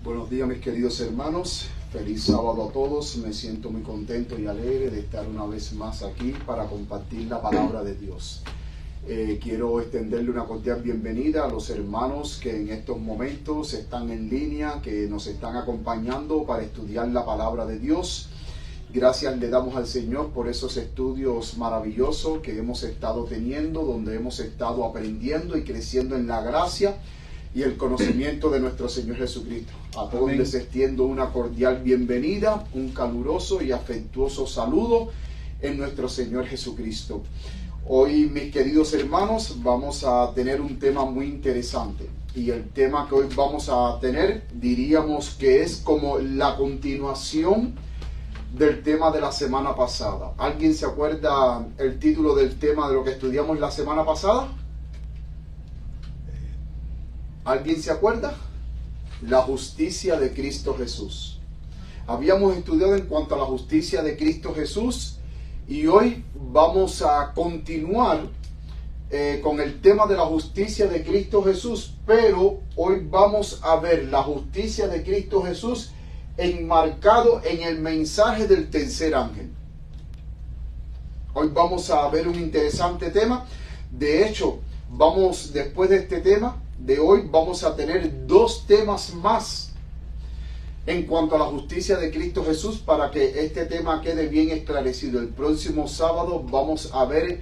Buenos días, mis queridos hermanos. Feliz sábado a todos. Me siento muy contento y alegre de estar una vez más aquí para compartir la palabra de Dios. Quiero extenderle una cordial bienvenida a los hermanos que en estos momentos están en línea, que nos están acompañando para estudiar la palabra de Dios. Gracias le damos al Señor por esos estudios maravillosos que hemos estado teniendo, donde hemos estado aprendiendo y creciendo en la gracia y el conocimiento de nuestro Señor Jesucristo. A todos les extiendo una cordial bienvenida, un caluroso y afectuoso saludo en nuestro Señor Jesucristo. Hoy, mis queridos hermanos, vamos a tener un tema muy interesante. Y el tema que hoy vamos a tener, diríamos que es como la continuación del tema de la semana pasada. ¿Alguien se acuerda el título del tema de lo que estudiamos la semana pasada? ¿Alguien se acuerda? La justicia de Cristo Jesús. Habíamos estudiado en cuanto a la justicia de Cristo Jesús y hoy vamos a continuar con el tema de la justicia de Cristo Jesús, pero hoy vamos a ver la justicia de Cristo Jesús enmarcado en el mensaje del tercer ángel. Hoy vamos a ver un interesante tema. De hecho, después de este tema de hoy, vamos a tener dos temas más en cuanto a la justicia de Cristo Jesús para que este tema quede bien esclarecido. El próximo sábado vamos a ver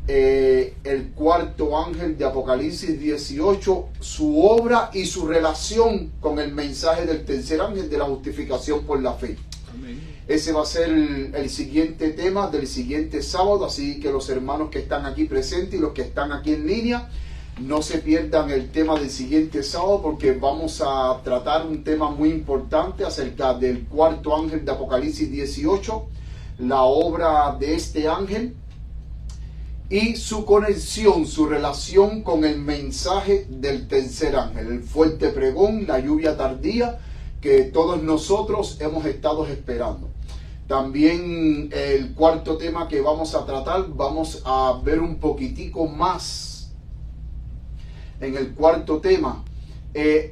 el cuarto ángel de Apocalipsis 18, su obra y su relación con el mensaje del tercer ángel de la justificación por la fe. Amén. Ese va a ser el siguiente tema del siguiente sábado, así que los hermanos que están aquí presentes y los que están aquí en línea, no se pierdan el tema del siguiente sábado, porque vamos a tratar un tema muy importante acerca del cuarto ángel de Apocalipsis 18, la obra de este ángel y su conexión, su relación con el mensaje del tercer ángel, el fuerte pregón, la lluvia tardía que todos nosotros hemos estado esperando. También el cuarto tema que vamos a tratar, vamos a ver un poquitico más en el cuarto tema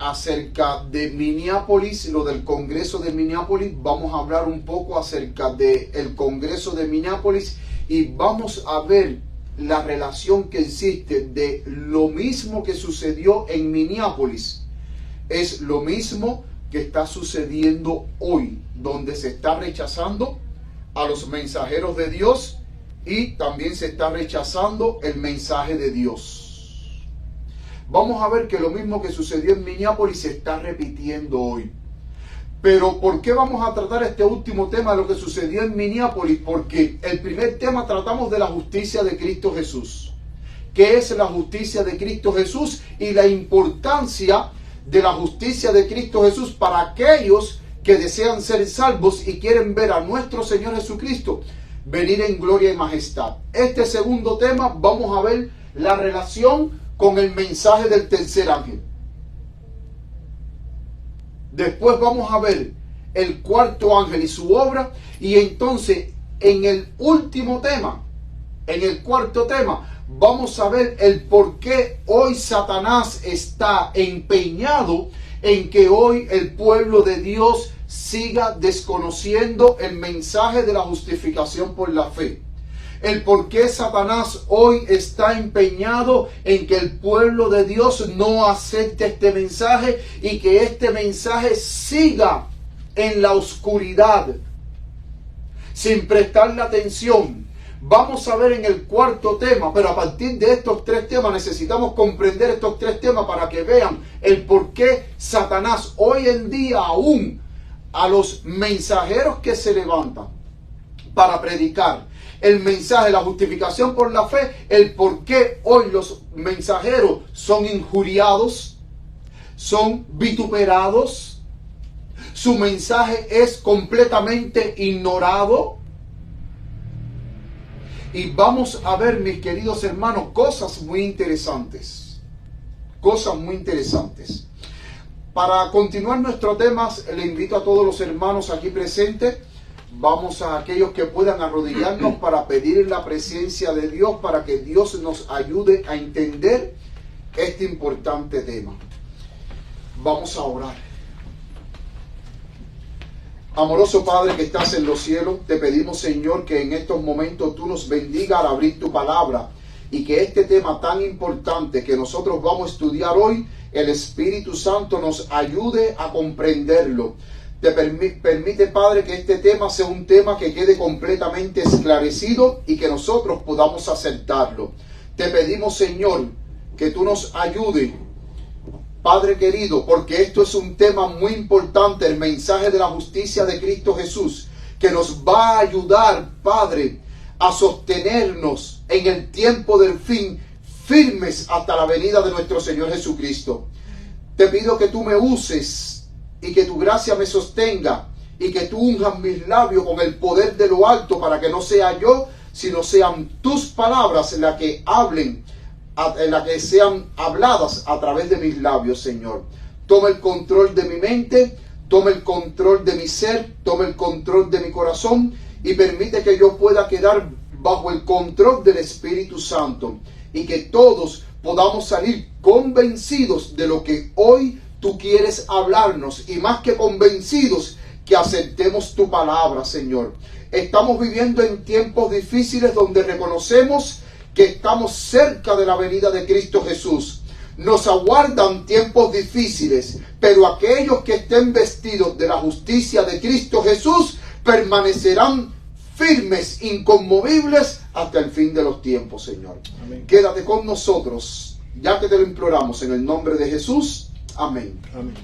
acerca de Minneapolis, lo del Congreso de Minneapolis. Vamos a hablar un poco acerca del Congreso de Minneapolis y vamos a ver la relación que existe de lo mismo que sucedió en Minneapolis. Es lo mismo que está sucediendo hoy, donde se está rechazando a los mensajeros de Dios y también se está rechazando el mensaje de Dios. Vamos a ver que lo mismo que sucedió en Minneapolis se está repitiendo hoy. Pero ¿por qué vamos a tratar este último tema de lo que sucedió en Minneapolis? Porque el primer tema tratamos de la justicia de Cristo Jesús. ¿Qué es la justicia de Cristo Jesús? Y la importancia de la justicia de Cristo Jesús para aquellos que desean ser salvos y quieren ver a nuestro Señor Jesucristo venir en gloria y majestad. Este segundo tema vamos a ver la relación con el mensaje del tercer ángel. Después vamos a ver el cuarto ángel y su obra. Y entonces en el último tema, en el cuarto tema, vamos a ver el por qué hoy Satanás está empeñado en que hoy el pueblo de Dios siga desconociendo el mensaje de la justificación por la fe. El por qué Satanás hoy está empeñado en que el pueblo de Dios no acepte este mensaje y que este mensaje siga en la oscuridad, sin prestarle atención. Vamos a ver en el cuarto tema, pero a partir de estos tres temas necesitamos comprender estos tres temas para que vean el por qué Satanás hoy en día aún a los mensajeros que se levantan para predicar el mensaje de la justificación por la fe, el por qué hoy los mensajeros son injuriados, son vituperados, su mensaje es completamente ignorado. Y vamos a ver, mis queridos hermanos, cosas muy interesantes. Cosas muy interesantes. Para continuar nuestro tema, le invito a todos los hermanos aquí presentes. Vamos a aquellos que puedan arrodillarnos para pedir la presencia de Dios, para que Dios nos ayude a entender este importante tema. Vamos a orar. Amoroso Padre que estás en los cielos, te pedimos, Señor, que en estos momentos tú nos bendiga al abrir tu palabra y que este tema tan importante que nosotros vamos a estudiar hoy, el Espíritu Santo nos ayude a comprenderlo. Te permite, Padre, que este tema sea un tema que quede completamente esclarecido y que nosotros podamos aceptarlo. Te pedimos, Señor, que tú nos ayudes, Padre querido, porque esto es un tema muy importante, el mensaje de la justicia de Cristo Jesús, que nos va a ayudar, Padre, a sostenernos en el tiempo del fin, firmes hasta la venida de nuestro Señor Jesucristo. Te pido que tú me uses y que tu gracia me sostenga y que tú unjas mis labios con el poder de lo alto para que no sea yo, sino sean tus palabras las que hablen, las que sean habladas a través de mis labios, Señor. Toma el control de mi mente, toma el control de mi ser, toma el control de mi corazón y permite que yo pueda quedar bajo el control del Espíritu Santo y que todos podamos salir convencidos de lo que hoy tú quieres hablarnos y más que convencidos, que aceptemos tu palabra, Señor. Estamos viviendo en tiempos difíciles donde reconocemos que estamos cerca de la venida de Cristo Jesús. Nos aguardan tiempos difíciles, pero aquellos que estén vestidos de la justicia de Cristo Jesús permanecerán firmes, inconmovibles hasta el fin de los tiempos, Señor. Amén. Quédate con nosotros, ya que te lo imploramos en el nombre de Jesús. Amén. Amén.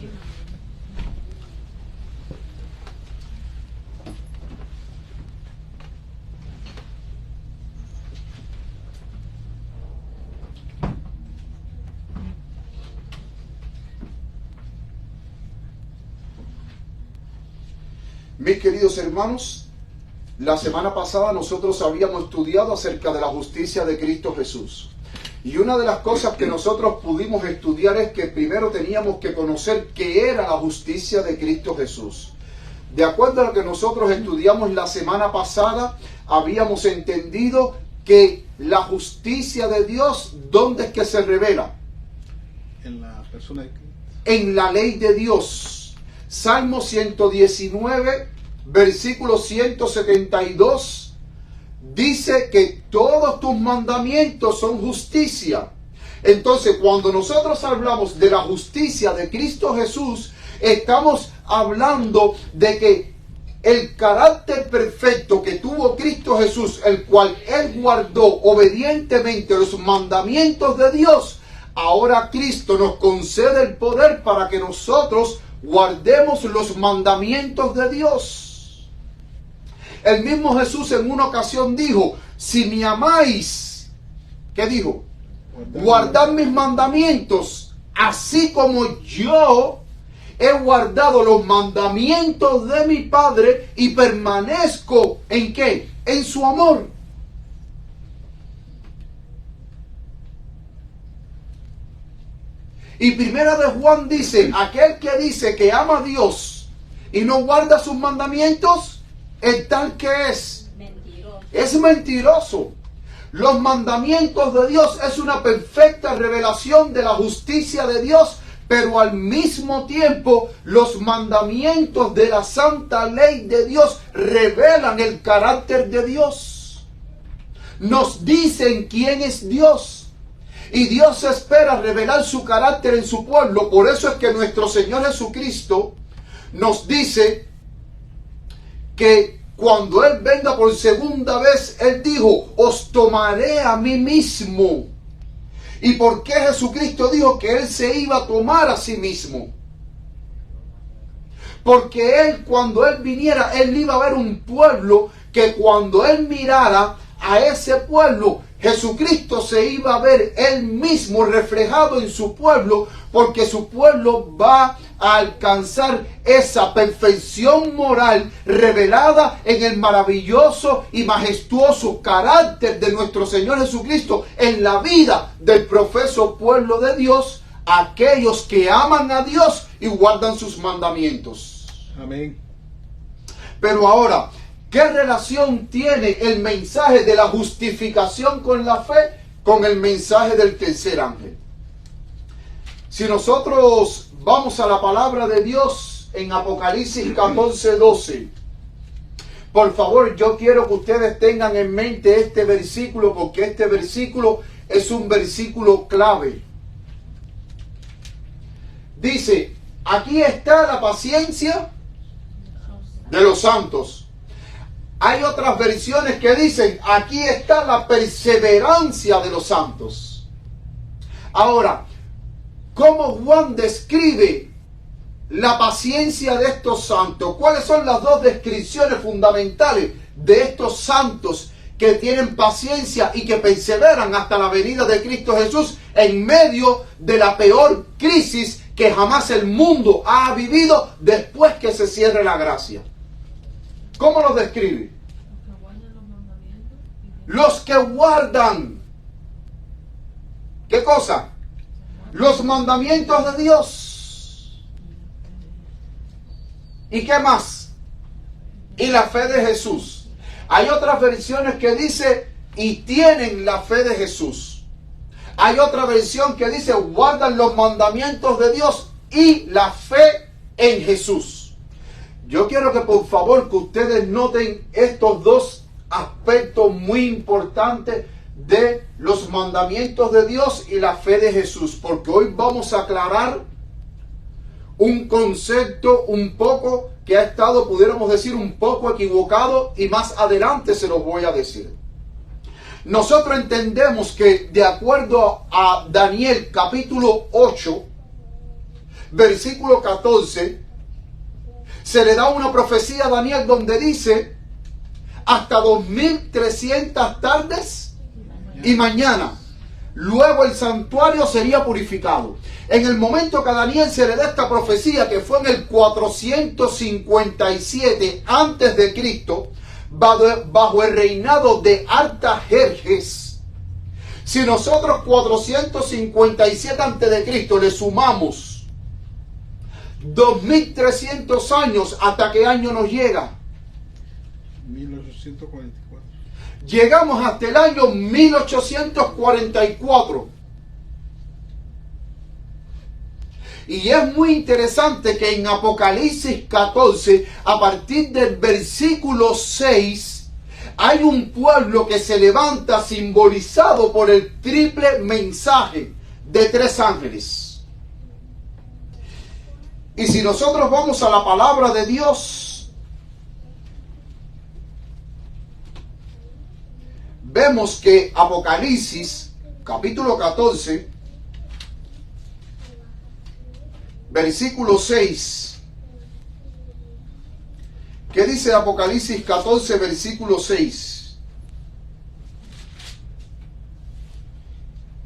Mis queridos hermanos, la semana pasada nosotros habíamos estudiado acerca de la justicia de Cristo Jesús. Y una de las cosas que nosotros pudimos estudiar es que primero teníamos que conocer qué era la justicia de Cristo Jesús. De acuerdo a lo que nosotros estudiamos la semana pasada, habíamos entendido que la justicia de Dios, ¿dónde es que se revela? En la persona de Cristo. En la ley de Dios. Salmo 119, versículo 172, dice que todos tus mandamientos son justicia. Entonces, cuando nosotros hablamos de la justicia de Cristo Jesús, estamos hablando de que el carácter perfecto que tuvo Cristo Jesús, el cual Él guardó obedientemente los mandamientos de Dios, ahora Cristo nos concede el poder para que nosotros guardemos los mandamientos de Dios. El mismo Jesús en una ocasión dijo, si me amáis, ¿qué dijo? Guardad mis mandamientos, así como yo he guardado los mandamientos de mi Padre y permanezco ¿en qué? En su amor. Y primera de Juan dice, aquel que dice que ama a Dios y no guarda sus mandamientos, el tal que es mentiroso. Es mentiroso. Los mandamientos de Dios es una perfecta revelación de la justicia de Dios, pero al mismo tiempo los mandamientos de la santa ley de Dios revelan el carácter de Dios. Nos dicen quién es Dios. Y Dios espera revelar su carácter en su pueblo. Por eso es que nuestro Señor Jesucristo nos dice que cuando Él venga por segunda vez, Él dijo, os tomaré a mí mismo. ¿Y por qué Jesucristo dijo que Él se iba a tomar a sí mismo? Porque Él, cuando Él viniera, Él iba a ver un pueblo que cuando Él mirara a ese pueblo, Jesucristo se iba a ver Él mismo reflejado en su pueblo, porque su pueblo va a alcanzar esa perfección moral revelada en el maravilloso y majestuoso carácter de nuestro Señor Jesucristo en la vida del profeso pueblo de Dios, aquellos que aman a Dios y guardan sus mandamientos. Amén. Pero ahora, ¿qué relación tiene el mensaje de la justificación con la fe con el mensaje del tercer ángel? Si nosotros vamos a la palabra de Dios, en Apocalipsis 14:12. Por favor, yo quiero que ustedes tengan en mente este versículo, porque este versículo es un versículo clave. Dice, aquí está la paciencia de los santos. Hay otras versiones que dicen, aquí está la perseverancia de los santos. Ahora, ¿cómo Juan describe la paciencia de estos santos? ¿Cuáles son las dos descripciones fundamentales de estos santos que tienen paciencia y que perseveran hasta la venida de Cristo Jesús en medio de la peor crisis que jamás el mundo ha vivido después que se cierre la gracia? ¿Cómo los describe? Los que guardan. ¿Qué cosa? Los mandamientos de Dios. ¿Y qué más? Y la fe de Jesús. Hay otras versiones que dice, y tienen la fe de Jesús. Hay otra versión que dice, guardan los mandamientos de Dios y la fe en Jesús. Yo quiero que por favor que ustedes noten estos dos aspectos muy importantes de los mandamientos de Dios y la fe de Jesús, porque hoy vamos a aclarar un concepto un poco que ha estado, pudiéramos decir, un poco equivocado, y más adelante se los voy a decir. Nosotros entendemos que de acuerdo a Daniel capítulo 8, versículo 14, se le da una profecía a Daniel donde dice hasta 2300 tardes y mañana. Luego el santuario sería purificado. En el momento que a Daniel se le da esta profecía, que fue en el 457 antes de Cristo, bajo el reinado de Artajerjes. Si nosotros 457 antes de Cristo le sumamos 2300 años, ¿hasta qué año nos llega? 1844. Llegamos hasta el año 1844. Y es muy interesante que en Apocalipsis 14, a partir del versículo 6, hay un pueblo que se levanta simbolizado por el triple mensaje de 3 ángeles. Y si nosotros vamos a la palabra de Dios, vemos que Apocalipsis, capítulo 14, versículo 6. ¿Qué dice Apocalipsis 14, versículo 6?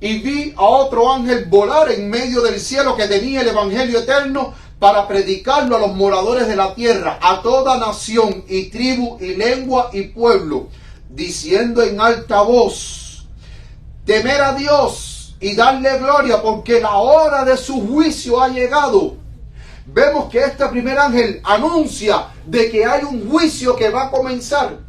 Y vi a otro ángel volar en medio del cielo que tenía el evangelio eterno para predicarlo a los moradores de la tierra, a toda nación y tribu y lengua y pueblo, diciendo en alta voz: temer a Dios y darle gloria, porque la hora de su juicio ha llegado. Vemos que este primer ángel anuncia de que hay un juicio que va a comenzar.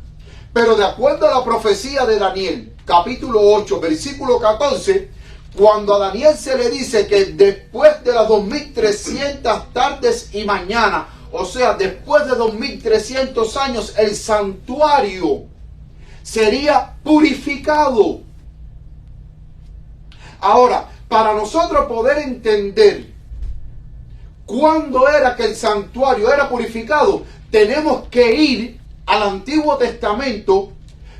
Pero de acuerdo a la profecía de Daniel, capítulo 8, versículo 14, cuando a Daniel se le dice que después de las 2300 tardes y mañana, o sea, después de 2300 años, el santuario sería purificado. Ahora, para nosotros poder entender cuándo era que el santuario era purificado, tenemos que ir al Antiguo Testamento,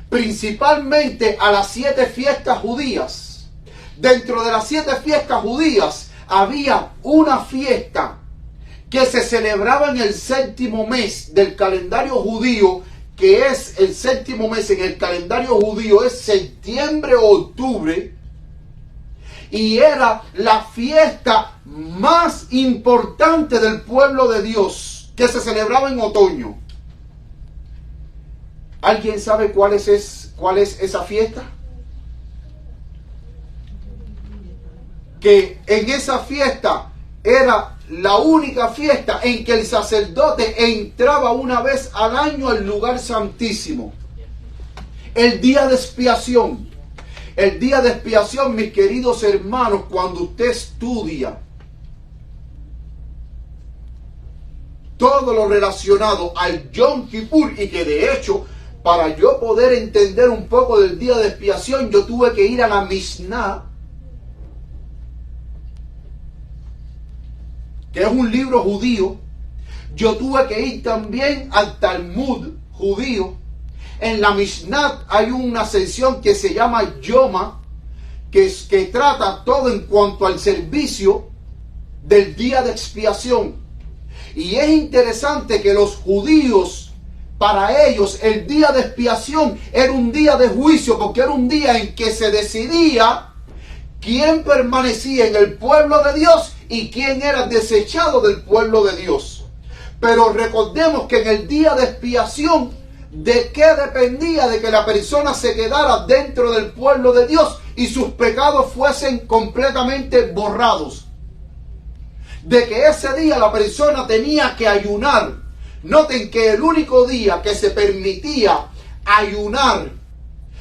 principalmente a las 7 fiestas judías. Dentro de las 7 fiestas judías había una fiesta que se celebraba en el 7º mes del calendario judío, que es el 7º mes en el calendario judío, es septiembre o octubre, y era la fiesta más importante del pueblo de Dios, que se celebraba en otoño. ¿Alguien sabe cuál es esa fiesta? Que en esa fiesta era la única fiesta en que el sacerdote entraba una vez al año al lugar santísimo. El día de expiación. El día de expiación, mis queridos hermanos, cuando usted estudia todo lo relacionado al Yom Kippur, y que de hecho, para yo poder entender un poco del día de expiación, yo tuve que ir a la Mishnah, que es un libro judío. Yo tuve que ir también al Talmud judío. En la Mishnah hay una sección que se llama Yoma, que trata todo en cuanto al servicio del día de expiación. Y es interesante que los judíos, para ellos, el día de expiación era un día de juicio, porque era un día en que se decidía quién permanecía en el pueblo de Dios y quién era desechado del pueblo de Dios. Pero recordemos que en el día de expiación, ¿de qué dependía? De que la persona se quedara dentro del pueblo de Dios y sus pecados fuesen completamente borrados. De que ese día la persona tenía que ayunar. Noten que el único día que se permitía ayunar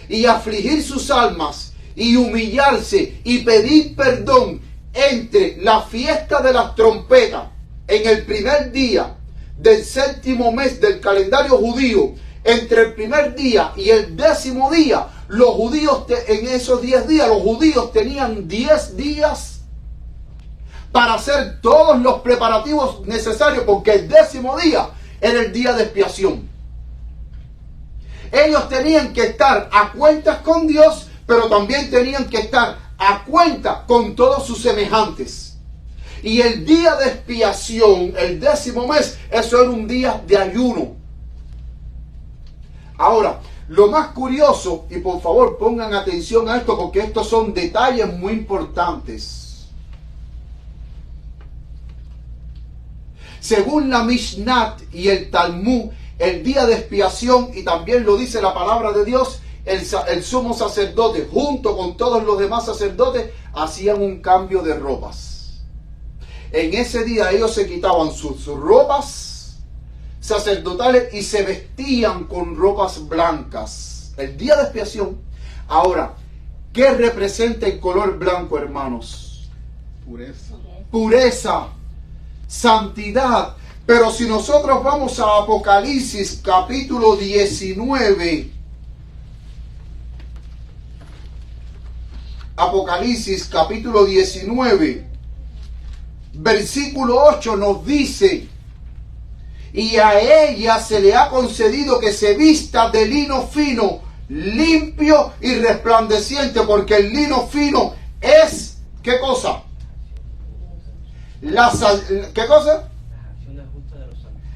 y afligir sus almas y humillarse y pedir perdón entre la fiesta de las trompetas en el primer día del 7º mes del calendario judío, entre el primer día y el 10º día, los judíos, en esos 10 días, los judíos tenían 10 días para hacer todos los preparativos necesarios, porque el 10º día era el día de expiación. Ellos tenían que estar a cuentas con Dios, pero también tenían que estar a cuenta con todos sus semejantes. Y el día de expiación, el 10º mes, eso era un día de ayuno. Ahora, lo más curioso, y por favor pongan atención a esto, porque estos son detalles muy importantes. Según la Mishnah y el Talmud, el día de expiación, y también lo dice la palabra de Dios, el sumo sacerdote, junto con todos los demás sacerdotes, hacían un cambio de ropas. En ese día ellos se quitaban sus ropas sacerdotales y se vestían con ropas blancas. El día de expiación. Ahora, ¿qué representa el color blanco, hermanos? Pureza. Pureza, santidad. Pero si nosotros vamos a Apocalipsis capítulo 19, Apocalipsis capítulo 19, versículo 8 nos dice: y a ella se le ha concedido que se vista de lino fino, limpio y resplandeciente, porque el lino fino es, ¿qué cosa? ¿Qué cosa?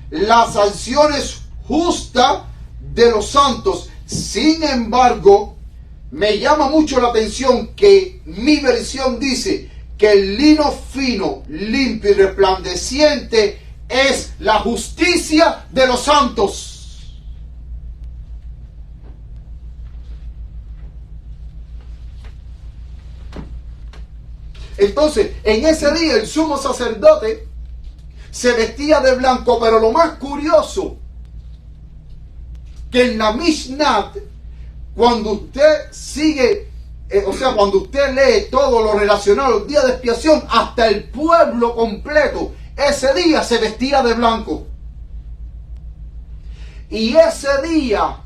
Las acciones justas de los santos. Sin embargo, me llama mucho la atención que mi versión dice que el lino fino, limpio y resplandeciente es la justicia de los santos. Entonces, en ese día el sumo sacerdote se vestía de blanco, pero lo más curioso, que en la Mishnah, cuando usted sigue, cuando usted lee todo lo relacionado al día de expiación, hasta el pueblo completo, ese día se vestía de blanco. Y ese día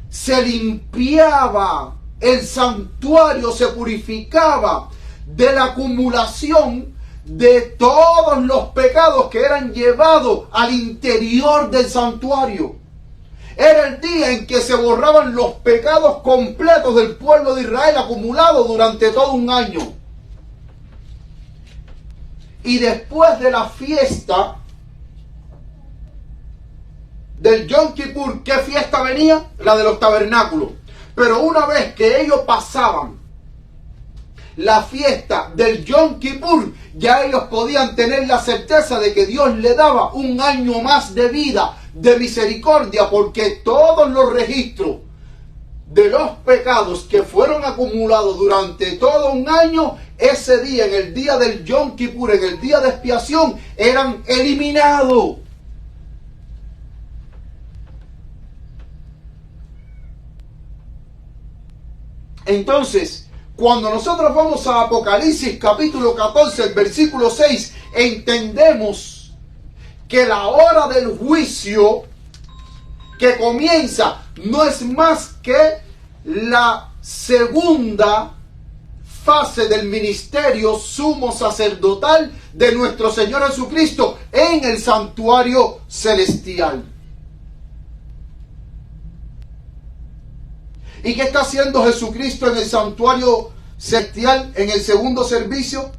se limpiaba el santuario, se purificaba de la acumulación de todos los pecados que eran llevados al interior del santuario. Era el día en que se borraban los pecados completos del pueblo de Israel acumulados durante todo un año. Y después de la fiesta del Yom Kippur, ¿qué fiesta venía? La de los tabernáculos. Pero una vez que ellos pasaban la fiesta del Yom Kippur, ya ellos podían tener la certeza de que Dios le daba un año más de vida, de misericordia, porque todos los registros de los pecados que fueron acumulados durante todo un año, ese día, en el día del Yom Kippur, en el día de expiación, eran eliminados. Entonces, cuando nosotros vamos a Apocalipsis capítulo 14, el versículo 6, entendemos que la hora del juicio que comienza no es más que la segunda fase del ministerio sumo sacerdotal de nuestro Señor Jesucristo en el santuario celestial. ¿Y qué está haciendo Jesucristo en el santuario celestial en el segundo servicio?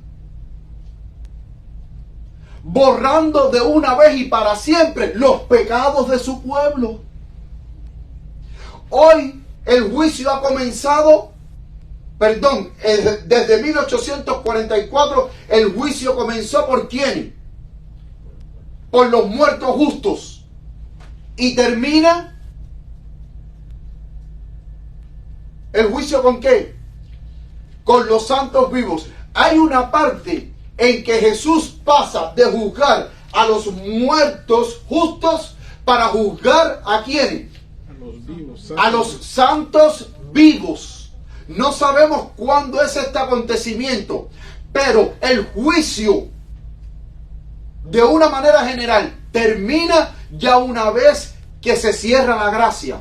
Borrando de una vez y para siempre los pecados de su pueblo. Hoy el juicio ha comenzado, desde 1844 el juicio comenzó ¿por quién? Por los muertos justos. Y termina el juicio ¿con qué? Con los santos vivos. Hay una parte en que Jesús pasa de juzgar a los muertos justos para juzgar ¿a quién? A los vivos. A los santos vivos. No sabemos cuándo es este acontecimiento, pero el juicio, de una manera general, termina ya una vez que se cierra la gracia.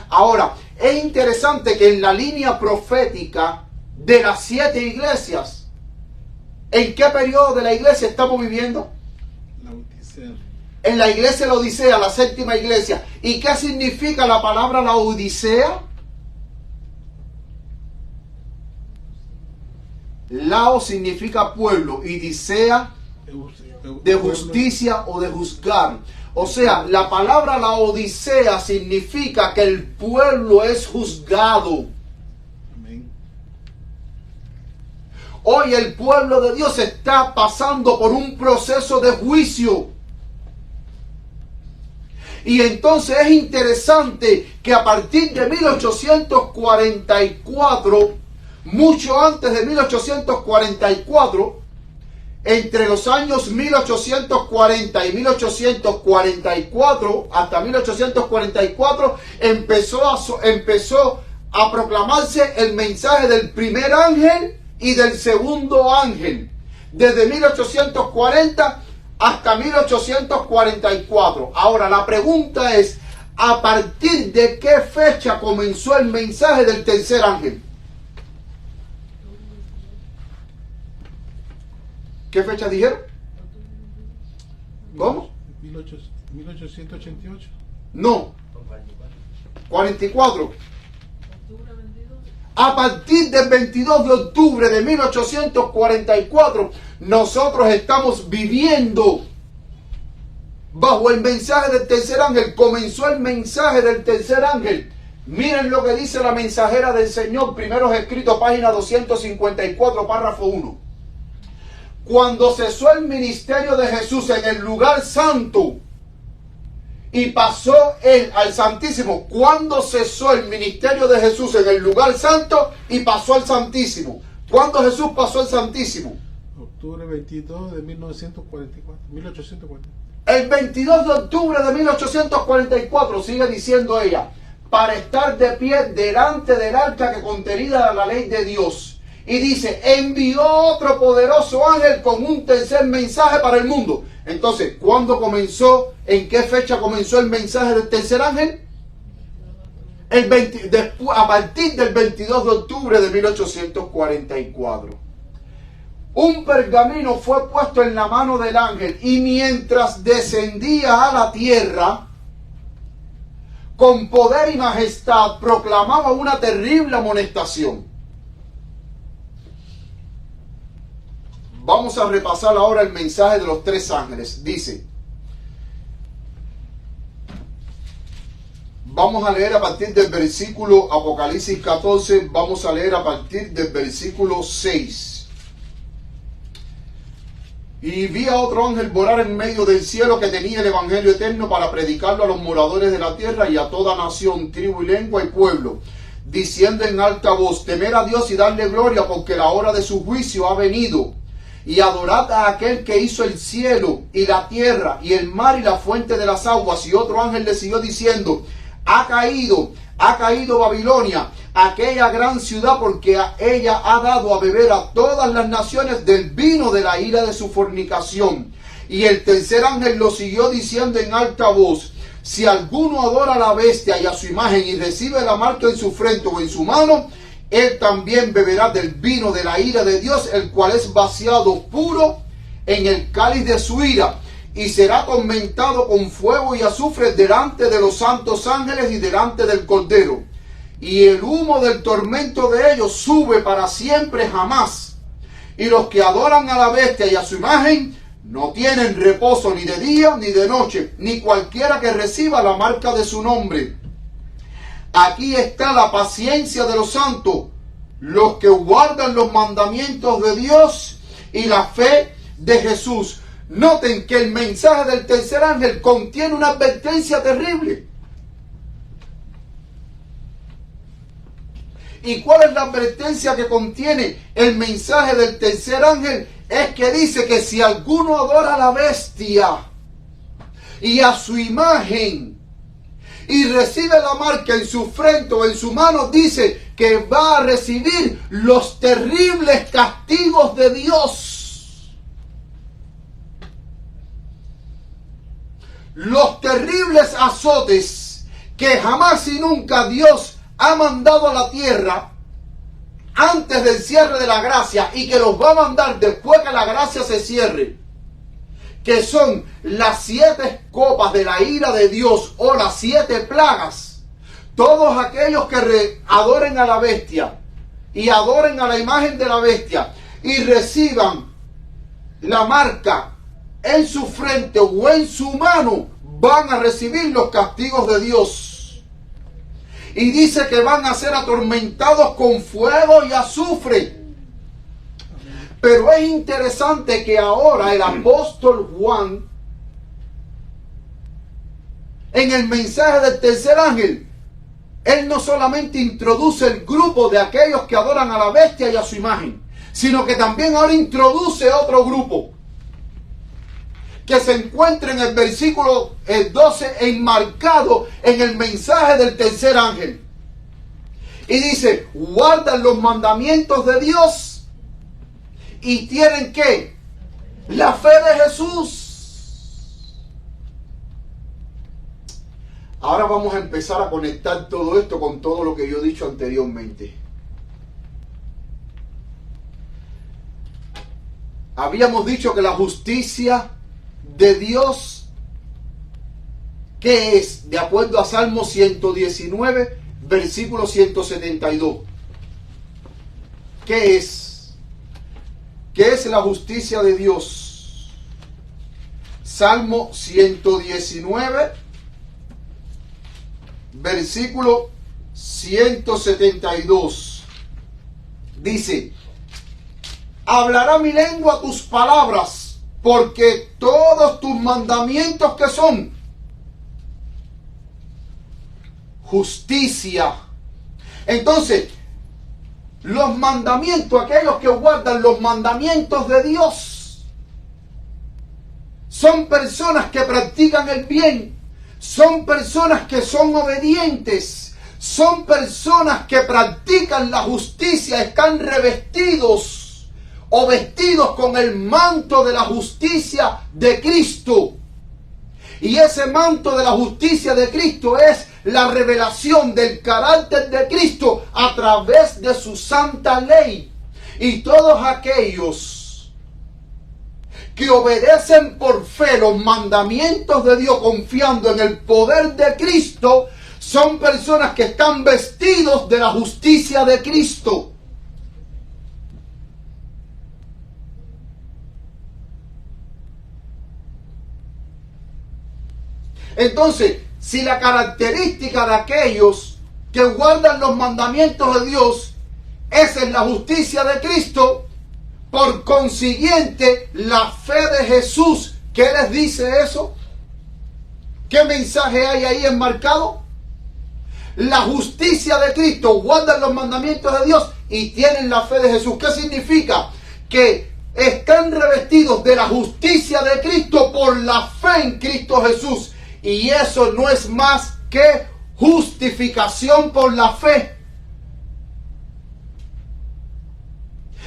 Ahora, es interesante que en la línea profética de las 7 iglesias, ¿en qué periodo de la iglesia estamos viviendo? La Odisea. En la iglesia de la Odisea, la 7ª iglesia. ¿Y qué significa la palabra la Odisea? Lao significa pueblo y disea de justicia o de juzgar. O sea, la palabra la Odisea significa que el pueblo es juzgado. Amén. Hoy el pueblo de Dios está pasando por un proceso de juicio. Y entonces es interesante que a partir de 1844, mucho antes de 1844, entre los años 1840 y 1844, hasta 1844, empezó a proclamarse el mensaje del primer ángel y del segundo ángel. Desde 1840 hasta 1844. Ahora, la pregunta es, ¿a partir de qué fecha comenzó el mensaje del tercer ángel? ¿Qué fecha dijeron? ¿Cómo? 1888. No. 44. A partir del 22 de octubre de 1844, nosotros estamos viviendo bajo el mensaje del tercer ángel. Comenzó el mensaje del tercer ángel. Miren lo que dice la mensajera del Señor, primeros escritos, página 254, párrafo 1. Cuando cesó el ministerio de Jesús en el lugar santo y pasó él al Santísimo. ¿Cuándo cesó el ministerio de Jesús en el lugar santo y pasó al Santísimo? ¿Cuándo Jesús pasó al Santísimo? Octubre 22 de 1844. El 22 de octubre de 1844, sigue diciendo ella, para estar de pie delante del arca que contenía la ley de Dios. Y dice, envió otro poderoso ángel con un tercer mensaje para el mundo. Entonces, ¿cuándo comenzó? ¿En qué fecha comenzó el mensaje del tercer ángel? A partir del 22 de octubre de 1844. Un pergamino fue puesto en la mano del ángel y mientras descendía a la tierra, con poder y majestad, proclamaba una terrible amonestación. Vamos a repasar ahora el mensaje de los 3 ángeles. Dice, vamos a leer a partir del versículo Apocalipsis 14, vamos a leer a partir del versículo 6. Y vi a otro ángel volar en medio del cielo que tenía el evangelio eterno para predicarlo a los moradores de la tierra y a toda nación, tribu y lengua y pueblo, diciendo en alta voz, temer a Dios y darle gloria porque la hora de su juicio ha venido. Y adorad a aquel que hizo el cielo y la tierra y el mar y la fuente de las aguas. Y otro ángel le siguió diciendo, ha caído Babilonia, aquella gran ciudad, porque ella ha dado a beber a todas las naciones del vino de la ira de su fornicación. Y el tercer ángel lo siguió diciendo en alta voz: si alguno adora a la bestia y a su imagen y recibe la marca en su frente o en su mano, él también beberá del vino de la ira de Dios, el cual es vaciado puro en el cáliz de su ira, y será atormentado con fuego y azufre delante de los santos ángeles y delante del Cordero. Y el humo del tormento de ellos sube para siempre jamás. Y los que adoran a la bestia y a su imagen no tienen reposo ni de día ni de noche, ni cualquiera que reciba la marca de su nombre. Aquí está la paciencia de los santos, los que guardan los mandamientos de Dios y la fe de Jesús. Noten que el mensaje del tercer ángel contiene una advertencia terrible. ¿Y cuál es la advertencia que contiene el mensaje del tercer ángel? Es que dice que si alguno adora a la bestia y a su imagen y recibe la marca en su frente o en su mano, dice que va a recibir los terribles castigos de Dios. Los terribles azotes que jamás y nunca Dios ha mandado a la tierra antes del cierre de la gracia, y que los va a mandar después que la gracia se cierre, que son las 7 copas de la ira de Dios o las 7 plagas. Todos aquellos que adoren a la bestia y adoren a la imagen de la bestia y reciban la marca en su frente o en su mano, van a recibir los castigos de Dios. Y dice que van a ser atormentados con fuego y azufre. Pero es interesante que ahora el apóstol Juan, en el mensaje del tercer ángel, él no solamente introduce el grupo de aquellos que adoran a la bestia y a su imagen, sino que también ahora introduce otro grupo que se encuentra en el versículo 12 enmarcado en el mensaje del tercer ángel. Y dice: guardan los mandamientos de Dios y tienen ¿qué? La fe de Jesús. Ahora vamos a empezar a conectar todo esto con todo lo que yo he dicho anteriormente. Habíamos dicho que la justicia de Dios, ¿qué es? De acuerdo a Salmo 119, versículo 172. ¿Qué es? ¿Qué es la justicia de Dios? Salmo 119, versículo 172. Dice: hablará mi lengua tus palabras, porque todos tus mandamientos, ¿qué son? Justicia. Entonces, los mandamientos, aquellos que guardan los mandamientos de Dios, son personas que practican el bien, son personas que son obedientes, son personas que practican la justicia, están revestidos o vestidos con el manto de la justicia de Cristo. Y ese manto de la justicia de Cristo es la revelación del carácter de Cristo a través de su santa ley. Y todos aquellos que obedecen por fe los mandamientos de Dios, confiando en el poder de Cristo, son personas que están vestidos de la justicia de Cristo. Entonces, si la característica de aquellos que guardan los mandamientos de Dios, esa es la justicia de Cristo, por consiguiente, la fe de Jesús, ¿qué les dice eso? ¿Qué mensaje hay ahí enmarcado? La justicia de Cristo, guardan los mandamientos de Dios y tienen la fe de Jesús. ¿Qué significa? Que están revestidos de la justicia de Cristo por la fe en Cristo Jesús. Y eso no es más que justificación por la fe.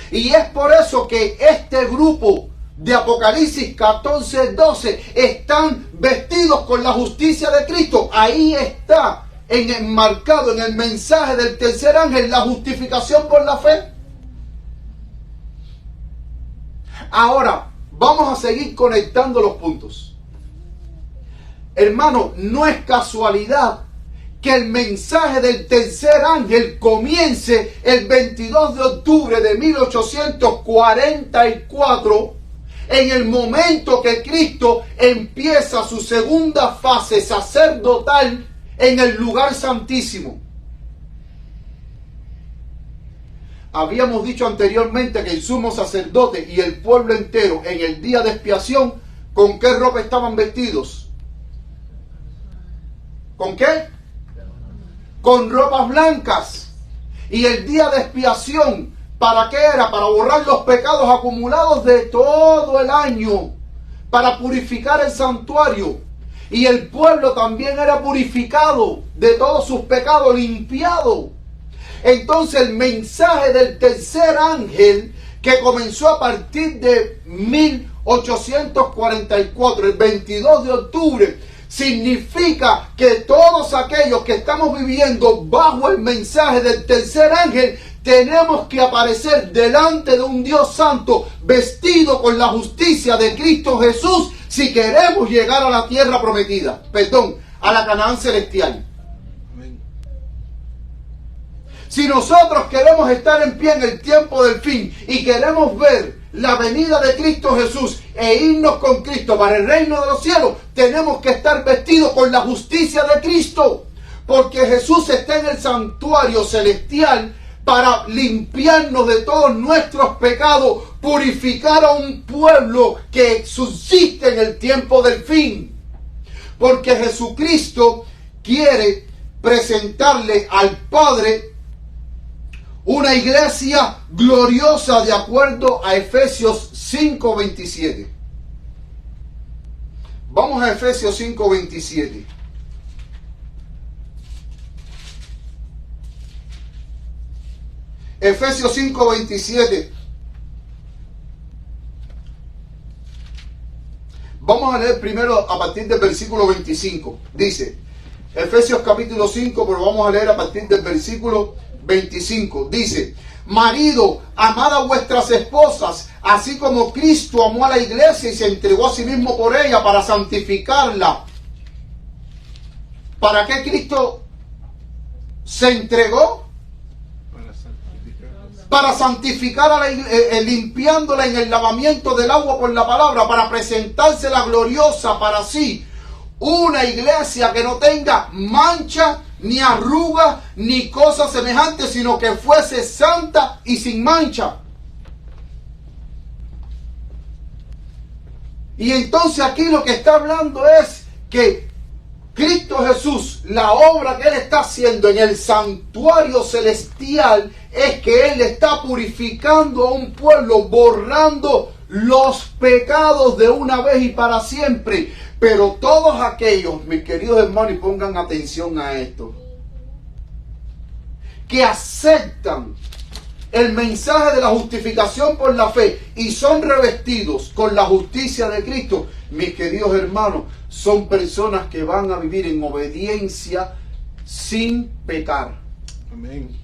Y es por eso que este grupo de Apocalipsis 14:12, están vestidos con la justicia de Cristo. Ahí está enmarcado en el mensaje del tercer ángel la justificación por la fe. Ahora, vamos a seguir conectando los puntos. Hermano, no es casualidad que el mensaje del tercer ángel comience el 22 de octubre de 1844, en el momento que Cristo empieza su segunda fase sacerdotal en el lugar santísimo. Habíamos dicho anteriormente que el sumo sacerdote y el pueblo entero en el día de expiación, ¿con qué ropa estaban vestidos? ¿Con qué? Con ropas blancas. Y el día de expiación, ¿para qué era? Para borrar los pecados acumulados de todo el año, para purificar el santuario. Y el pueblo también era purificado de todos sus pecados, limpiado. Entonces el mensaje del tercer ángel, que comenzó a partir de 1844, el 22 de octubre, significa que todos aquellos que estamos viviendo bajo el mensaje del tercer ángel, tenemos que aparecer delante de un Dios santo, vestido con la justicia de Cristo Jesús, si queremos llegar a la tierra prometida, a la Canaán celestial. Si nosotros queremos estar en pie en el tiempo del fin y queremos ver la venida de Cristo Jesús e irnos con Cristo para el reino de los cielos, tenemos que estar vestidos con la justicia de Cristo, porque Jesús está en el santuario celestial para limpiarnos de todos nuestros pecados, purificar a un pueblo que subsiste en el tiempo del fin, porque Jesucristo quiere presentarle al Padre una iglesia gloriosa, de acuerdo a Efesios 5:27. Vamos a Efesios 5:27. Efesios 5:27. Vamos a leer primero a partir del versículo 25. Dice, Efesios capítulo 5, pero vamos a leer a partir del versículo 25. Dice, marido, amad a vuestras esposas, así como Cristo amó a la iglesia y se entregó a sí mismo por ella para santificarla. ¿Para qué Cristo se entregó? Para santificar a la iglesia, limpiándola en el lavamiento del agua por la palabra, para presentársela gloriosa para sí. Una iglesia que no tenga mancha, ni arruga, ni cosa semejante, sino que fuese santa y sin mancha. Y entonces aquí lo que está hablando es que Cristo Jesús, la obra que Él está haciendo en el santuario celestial, es que Él está purificando a un pueblo, borrando los pecados de una vez y para siempre. Pero todos aquellos, mis queridos hermanos, y pongan atención a esto, que aceptan el mensaje de la justificación por la fe y son revestidos con la justicia de Cristo, mis queridos hermanos, son personas que van a vivir en obediencia sin pecar. Amén.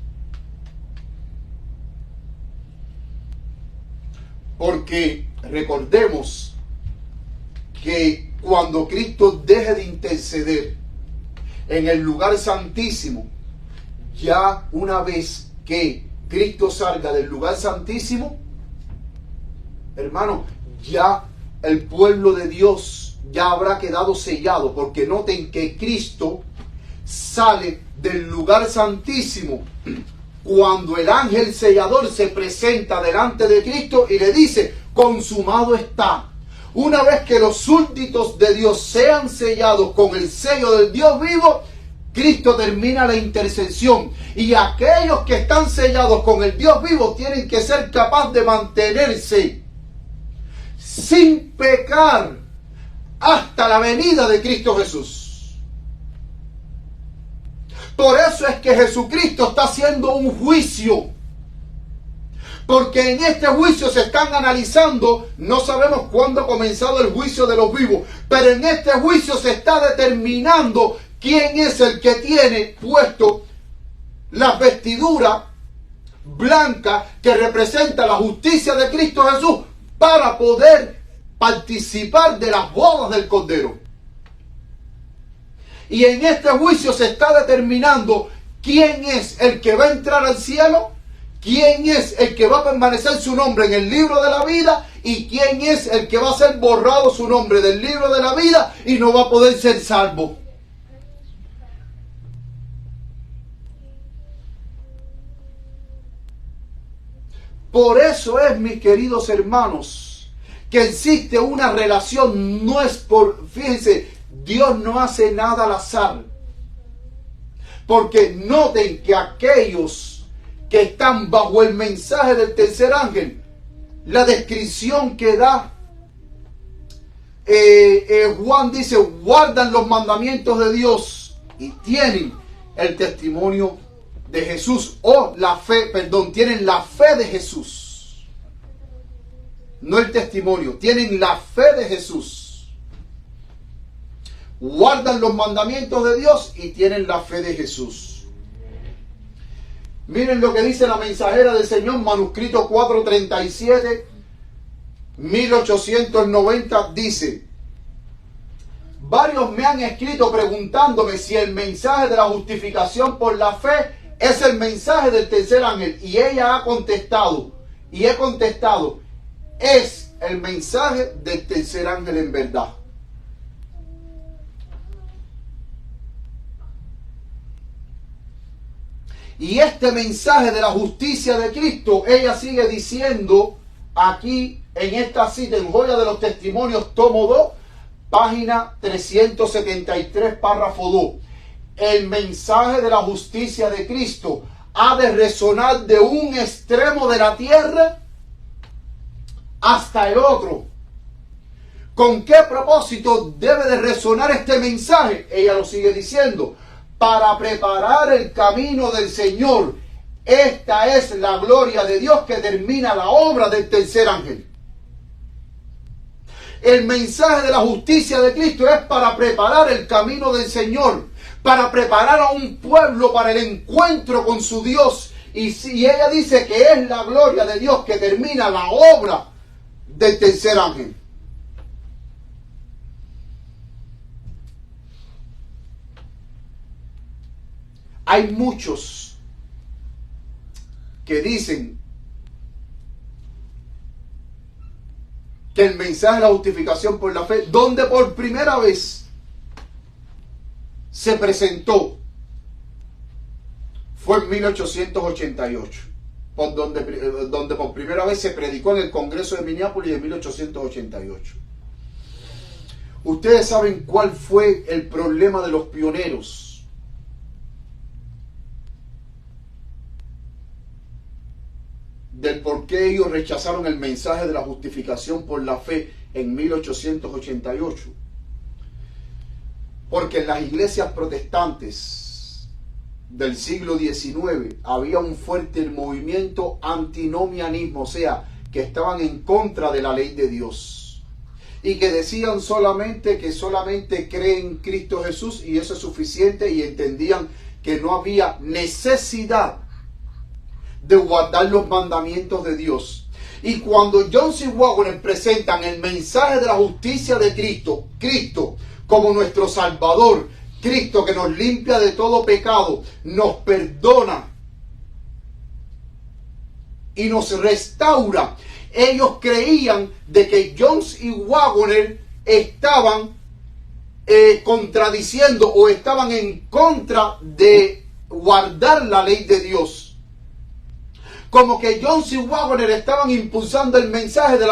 Porque recordemos que cuando Cristo deje de interceder en el lugar santísimo, ya una vez que Cristo salga del lugar santísimo, hermano, ya el pueblo de Dios ya habrá quedado sellado, porque noten que Cristo sale del lugar santísimo cuando el ángel sellador se presenta delante de Cristo y le dice, consumado está. Una vez que los súbditos de Dios sean sellados con el sello del Dios vivo, Cristo termina la intercesión. Y aquellos que están sellados con el Dios vivo tienen que ser capaces de mantenerse sin pecar hasta la venida de Cristo Jesús. Por eso es que Jesucristo está haciendo un juicio. Porque en este juicio se están analizando, no sabemos cuándo ha comenzado el juicio de los vivos, pero en este juicio se está determinando quién es el que tiene puesto las vestiduras blancas que representa la justicia de Cristo Jesús para poder participar de las bodas del Cordero. Y en este juicio se está determinando quién es el que va a entrar al cielo, quién es el que va a permanecer su nombre en el libro de la vida y quién es el que va a ser borrado su nombre del libro de la vida y no va a poder ser salvo. Por eso es, mis queridos hermanos, que existe una relación, no es por, fíjense, Dios no hace nada al azar. Porque noten que aquellos que están bajo el mensaje del tercer ángel, la descripción que da Juan dice, guardan los mandamientos de Dios y tienen el testimonio de Jesús, o la fe, perdón, tienen la fe de Jesús. No el testimonio, tienen la fe de Jesús. Guardan los mandamientos de Dios y tienen la fe de Jesús. Miren lo que dice la mensajera del Señor, manuscrito 437, 1890, dice: varios me han escrito preguntándome si el mensaje de la justificación por la fe es el mensaje del tercer ángel. Y ella ha contestado, y he contestado, es el mensaje del tercer ángel en verdad. Y este mensaje de la justicia de Cristo, ella sigue diciendo aquí en esta cita, en Joya de los Testimonios, tomo 2, página 373, párrafo 2. El mensaje de la justicia de Cristo ha de resonar de un extremo de la tierra hasta el otro. ¿Con qué propósito debe de resonar este mensaje? Ella lo sigue diciendo: para preparar el camino del Señor. Esta es la gloria de Dios que termina la obra del tercer ángel. El mensaje de la justicia de Cristo es para preparar el camino del Señor, para preparar a un pueblo para el encuentro con su Dios. Y si ella dice que es la gloria de Dios que termina la obra del tercer ángel. Hay muchos que dicen que el mensaje de la justificación por la fe, donde por primera vez se presentó, fue en 1888, donde por primera vez se predicó en el Congreso de Minneapolis en 1888. Ustedes saben cuál fue el problema de los pioneros del por qué ellos rechazaron el mensaje de la justificación por la fe en 1888. Porque en las iglesias protestantes del siglo XIX había un fuerte movimiento antinomianismo, o sea, que estaban en contra de la ley de Dios y que decían que solamente creen en Cristo Jesús y eso es suficiente, y entendían que no había necesidad de guardar los mandamientos de Dios. Y cuando John C. Waggoner presentan el mensaje de la justicia de Cristo, Cristo como nuestro Salvador, Cristo que nos limpia de todo pecado, nos perdona y nos restaura, ellos creían de que John C. Waggoner estaban contradiciendo o estaban en contra de guardar la ley de Dios. Como que John C. Waggoner estaban impulsando el mensaje de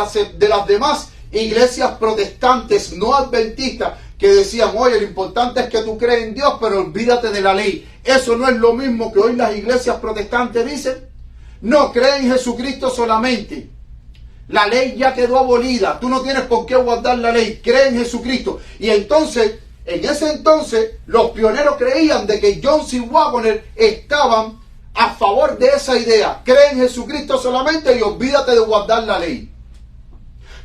las demás iglesias protestantes no adventistas que decían: oye, lo importante es que tú crees en Dios, pero olvídate de la ley. Eso no es lo mismo que hoy las iglesias protestantes dicen. No, cree en Jesucristo solamente. La ley ya quedó abolida. Tú no tienes por qué guardar la ley. Cree en Jesucristo. Y entonces, en ese entonces, los pioneros creían de que John C. Waggoner estaban a favor de esa idea. Cree en Jesucristo solamente y olvídate de guardar la ley.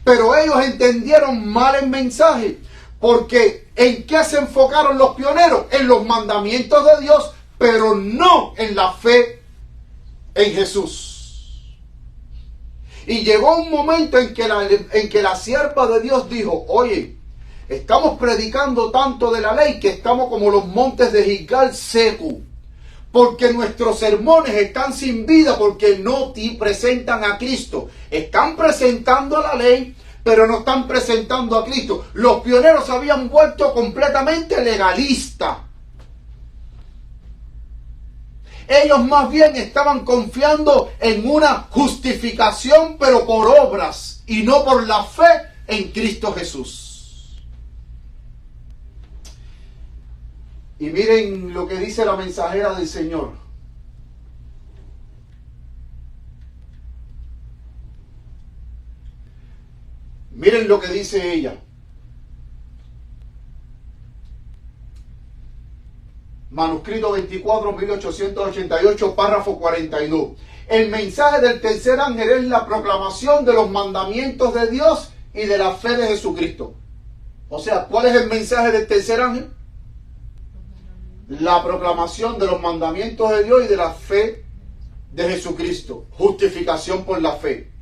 Pero ellos entendieron mal el mensaje. Porque ¿en qué se enfocaron los pioneros? En los mandamientos de Dios, pero no en la fe en Jesús. Y llegó un momento en que la sierva de Dios dijo, oye, estamos predicando tanto de la ley que estamos como los montes de Gilgal seco. Porque nuestros sermones están sin vida porque no te presentan a Cristo. Están presentando la ley, pero no están presentando a Cristo. Los pioneros se habían vuelto completamente legalistas. Ellos más bien estaban confiando en una justificación, pero por obras y no por la fe en Cristo Jesús. Y miren lo que dice la mensajera del Señor. Miren lo que dice ella. Manuscrito 24, 1888, párrafo 42. El mensaje del tercer ángel es la proclamación de los mandamientos de Dios y de la fe de Jesucristo. O sea, ¿cuál es el mensaje del tercer ángel? La proclamación de los mandamientos de Dios y de la fe de Jesucristo. Justificación por la fe.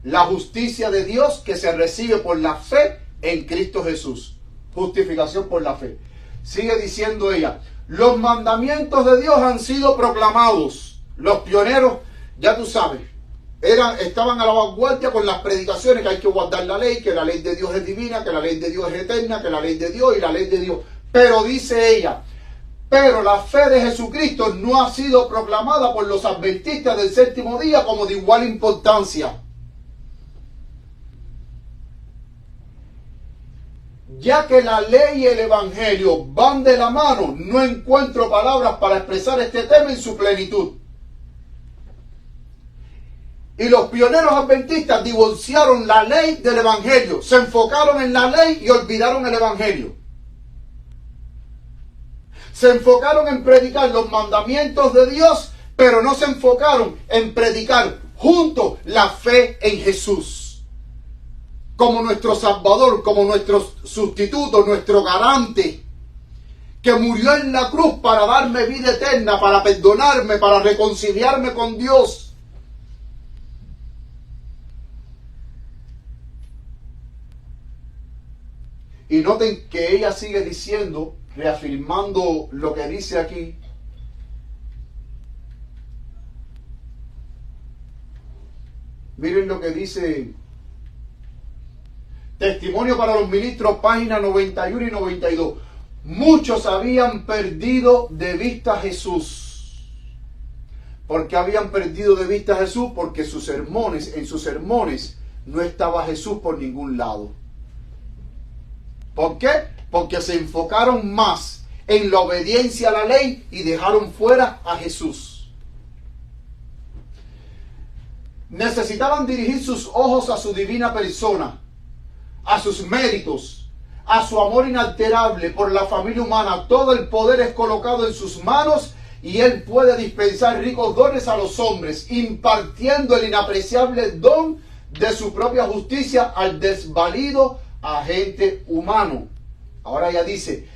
La justicia de Dios que se recibe por la fe en Cristo Jesús. Justificación por la fe. Sigue diciendo ella, los mandamientos de Dios han sido proclamados. Los pioneros, ya tú sabes, estaban a la vanguardia con las predicaciones que hay que guardar la ley, que la ley de Dios es divina, que la ley de Dios es eterna, que la ley de Dios y la ley de Dios. Pero dice ella, pero la fe de Jesucristo no ha sido proclamada por los adventistas del séptimo día como de igual importancia. Ya que la ley y el evangelio van de la mano, no encuentro palabras para expresar este tema en su plenitud. Y los pioneros adventistas divorciaron la ley del evangelio, se enfocaron en la ley y olvidaron el evangelio. Se enfocaron en predicar los mandamientos de Dios, pero no se enfocaron en predicar juntos la fe en Jesús. Como nuestro Salvador, como nuestro sustituto, nuestro garante, que murió en la cruz para darme vida eterna, para perdonarme, para reconciliarme con Dios. Y noten que ella sigue diciendo, reafirmando lo que dice aquí. Miren lo que dice Testimonio para los Ministros, páginas 91 y 92. Muchos habían perdido de vista a Jesús. ¿Por qué habían perdido de vista a Jesús? Porque en sus sermones no estaba Jesús por ningún lado. ¿Por qué? Porque se enfocaron más en la obediencia a la ley y dejaron fuera a Jesús. Necesitaban dirigir sus ojos a su divina persona, a sus méritos, a su amor inalterable por la familia humana. Todo el poder es colocado en sus manos y Él puede dispensar ricos dones a los hombres, impartiendo el inapreciable don de su propia justicia al desvalido agente humano. Ahora ella dice,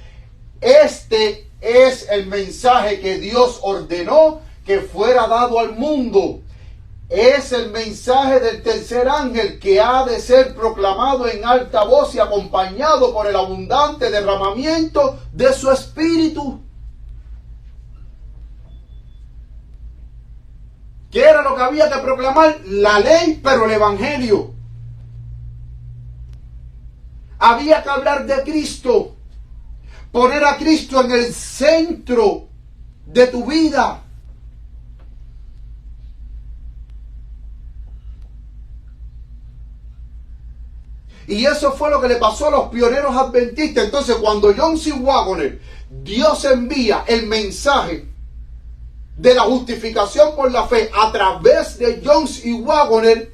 este es el mensaje que Dios ordenó que fuera dado al mundo. Es el mensaje del tercer ángel que ha de ser proclamado en alta voz y acompañado por el abundante derramamiento de su espíritu. ¿Qué era lo que había que proclamar? La ley, pero el evangelio. Había que hablar de Cristo, poner a Cristo en el centro de tu vida. Y eso fue lo que le pasó a los pioneros adventistas. Entonces, cuando John C. Waggoner, Dios envía el mensaje de la justificación por la fe a través de John C. Waggoner,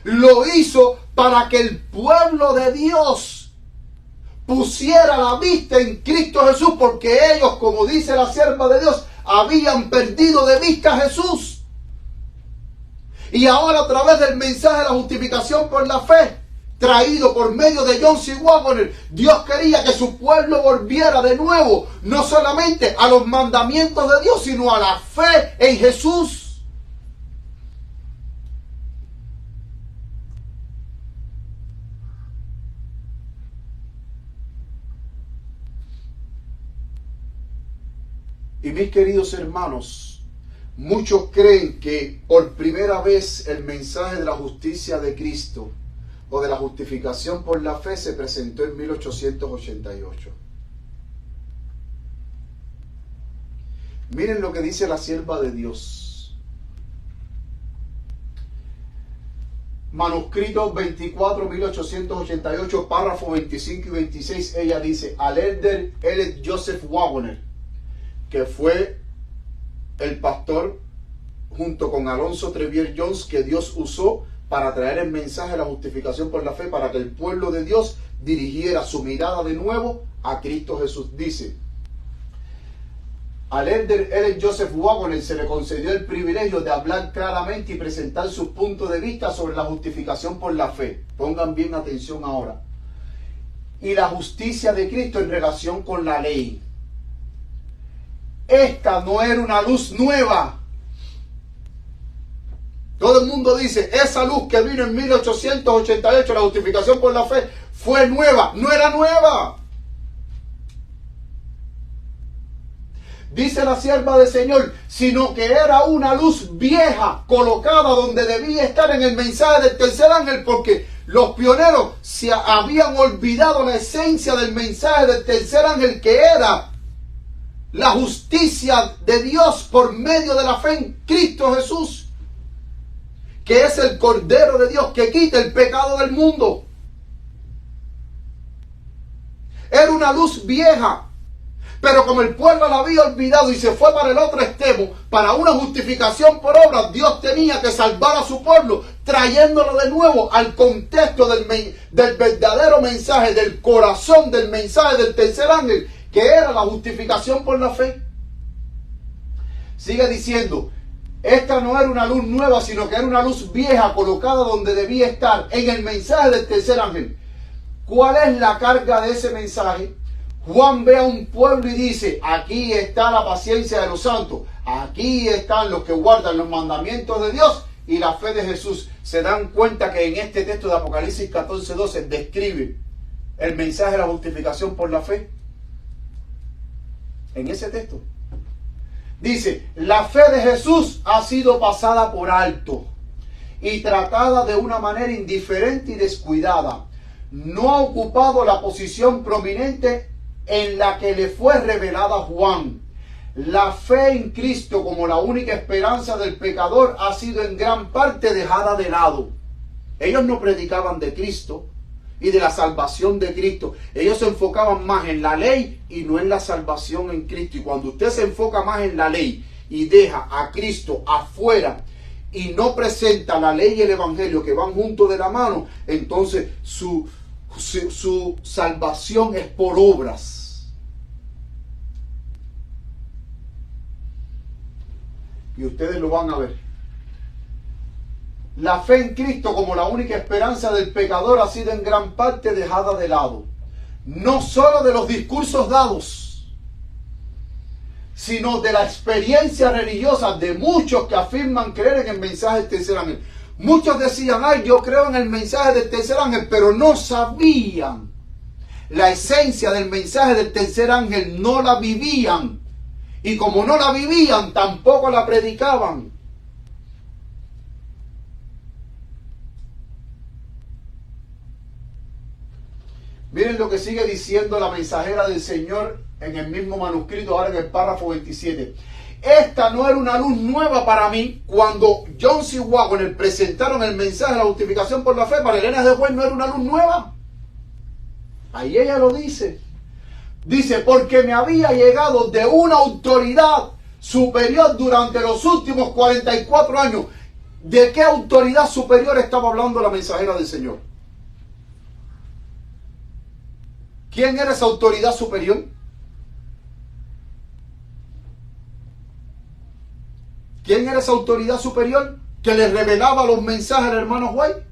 lo hizo para que el pueblo de Dios pusiera la vista en Cristo Jesús, porque ellos, como dice la sierva de Dios, habían perdido de vista a Jesús. Y ahora, a través del mensaje de la justificación por la fe, traído por medio de John C. Waggoner, Dios quería que su pueblo volviera de nuevo, no solamente a los mandamientos de Dios, sino a la fe en Jesús. Y mis queridos hermanos, muchos creen que por primera vez el mensaje de la justicia de Cristo o de la justificación por la fe se presentó en 1888. Miren lo que dice la sierva de Dios. Manuscrito 24, 1888, párrafo 25 y 26, ella dice: al elder L. Joseph Waggoner, que fue el pastor junto con Alonzo Trevier Jones que Dios usó para traer el mensaje de la justificación por la fe, para que el pueblo de Dios dirigiera su mirada de nuevo a Cristo Jesús. Dice: al elder L. Joseph Waggoner se le concedió el privilegio de hablar claramente y presentar sus puntos de vista sobre la justificación por la fe. Pongan bien atención ahora. Y la justicia de Cristo en relación con la ley. Esta no era una luz nueva. Todo el mundo dice, esa luz que vino en 1888, la justificación por la fe, fue nueva. No era nueva. Dice la sierva del Señor, sino que era una luz vieja colocada donde debía estar en el mensaje del tercer ángel, porque los pioneros se habían olvidado la esencia del mensaje del tercer ángel, que era la justicia de Dios por medio de la fe en Cristo Jesús, que es el Cordero de Dios que quita el pecado del mundo. Era una luz vieja, pero como el pueblo la había olvidado y se fue para el otro extremo, para una justificación por obras, Dios tenía que salvar a su pueblo, trayéndolo de nuevo al contexto del verdadero mensaje, del corazón del mensaje del tercer ángel, que era la justificación por la fe. Sigue diciendo, esta no era una luz nueva, sino que era una luz vieja colocada donde debía estar, en el mensaje del tercer ángel. ¿Cuál es la carga de ese mensaje? Juan ve a un pueblo y dice, aquí está la paciencia de los santos, aquí están los que guardan los mandamientos de Dios y la fe de Jesús. Se dan cuenta que en este texto de Apocalipsis 14:12 describe el mensaje de la justificación por la fe. En ese texto dice, la fe de Jesús ha sido pasada por alto y tratada de una manera indiferente y descuidada. No ha ocupado la posición prominente en la que le fue revelada a Juan. La fe en Cristo como la única esperanza del pecador ha sido en gran parte dejada de lado. Ellos no predicaban de Cristo y de la salvación de Cristo. Ellos se enfocaban más en la ley y no en la salvación en Cristo. Y cuando usted se enfoca más en la ley y deja a Cristo afuera y no presenta la ley y el evangelio que van juntos de la mano, entonces su salvación es por obras. Y ustedes lo van a ver. La fe en Cristo como la única esperanza del pecador ha sido en gran parte dejada de lado. No solo de los discursos dados, sino de la experiencia religiosa de muchos que afirman creer en el mensaje del tercer ángel. Muchos decían, ay, yo creo en el mensaje del tercer ángel, pero no sabían la esencia del mensaje del tercer ángel, no la vivían. Y como no la vivían, tampoco la predicaban. Miren lo que sigue diciendo la mensajera del Señor en el mismo manuscrito, ahora en el párrafo 27. Esta no era una luz nueva para mí. Cuando John C. Waggoner presentaron el mensaje de la justificación por la fe, para Elena de White no era una luz nueva. Ahí ella lo dice. Dice, porque me había llegado de una autoridad superior durante los últimos 44 años. ¿De qué autoridad superior estaba hablando la mensajera del Señor? ¿Quién era esa autoridad superior? ¿Quién era esa autoridad superior que le revelaba los mensajes al hermano White?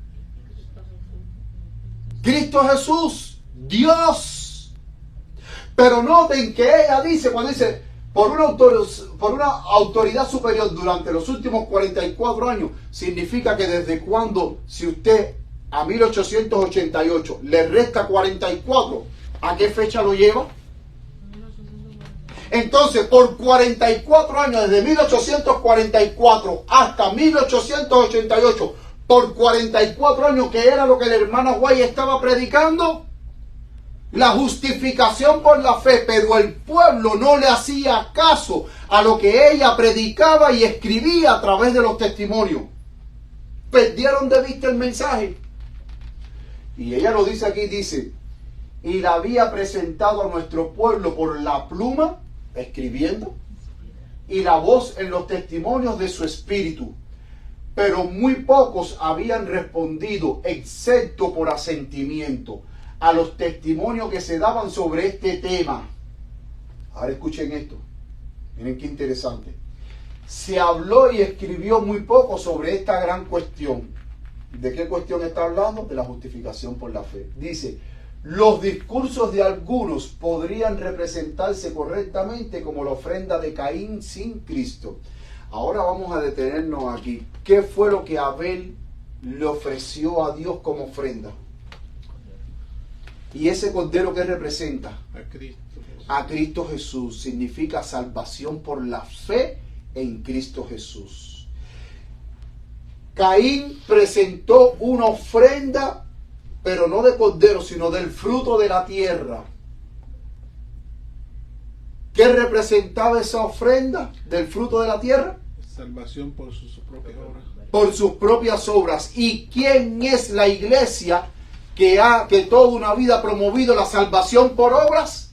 Cristo Jesús, Dios. Pero noten que ella dice, cuando dice, por una autoridad superior durante los últimos 44 años, significa que desde cuando, si usted a 1888 le resta 44, ¿a qué fecha lo lleva? Entonces, por 44 años, desde 1844 hasta 1888, por 44 años, que era lo que la hermana White estaba predicando, la justificación por la fe, pero el pueblo no le hacía caso a lo que ella predicaba y escribía a través de los testimonios. Perdieron de vista el mensaje. Y ella lo dice aquí, dice, y la había presentado a nuestro pueblo por la pluma, escribiendo, y la voz en los testimonios de su espíritu. Pero muy pocos habían respondido, excepto por asentimiento, a los testimonios que se daban sobre este tema. Ahora escuchen esto. Miren qué interesante. Se habló y escribió muy poco sobre esta gran cuestión. ¿De qué cuestión está hablando? De la justificación por la fe. Dice, los discursos de algunos podrían representarse correctamente como la ofrenda de Caín sin Cristo. Ahora vamos a detenernos aquí. ¿Qué fue lo que Abel le ofreció a Dios como ofrenda? Y ese cordero que representa a Cristo Jesús, significa salvación por la fe en Cristo Jesús. Caín presentó una ofrenda, pero no de cordero, sino del fruto de la tierra. ¿Qué representaba esa ofrenda del fruto de la tierra? Salvación por sus propias obras. Por sus propias obras. ¿Y quién es la iglesia que toda una vida ha promovido la salvación por obras?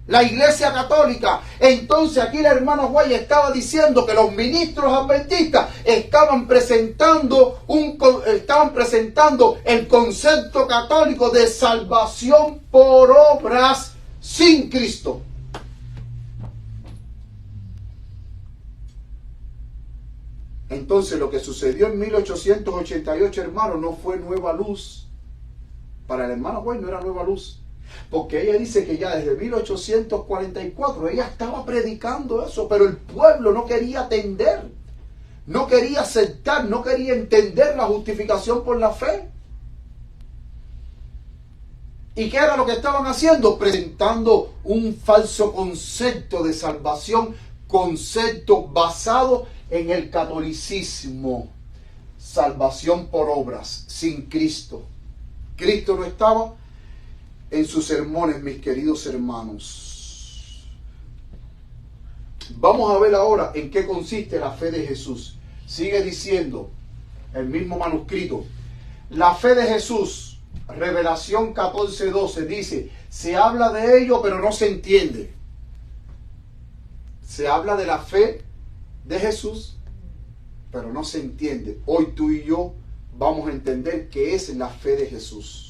La Iglesia Católica. Entonces aquí el hermano White estaba diciendo que los ministros adventistas estaban presentando el concepto católico de salvación por obras sin Cristo. Entonces lo que sucedió en 1888, hermano, no fue nueva luz. Para el hermano White no era nueva luz. Porque ella dice que ya desde 1844 ella estaba predicando eso, pero el pueblo no quería atender, no quería aceptar, no quería entender la justificación por la fe. ¿Y qué era lo que estaban haciendo? Presentando un falso concepto de salvación, concepto basado en el catolicismo. Salvación por obras, sin Cristo. Cristo no estaba en sus sermones, mis queridos hermanos. Vamos a ver ahora en qué consiste la fe de Jesús. Sigue diciendo el mismo manuscrito. La fe de Jesús, Revelación 14:12, dice, se habla de ello pero no se entiende. Se habla de la fe de Jesús, pero no se entiende. Hoy tú y yo vamos a entender qué es la fe de Jesús.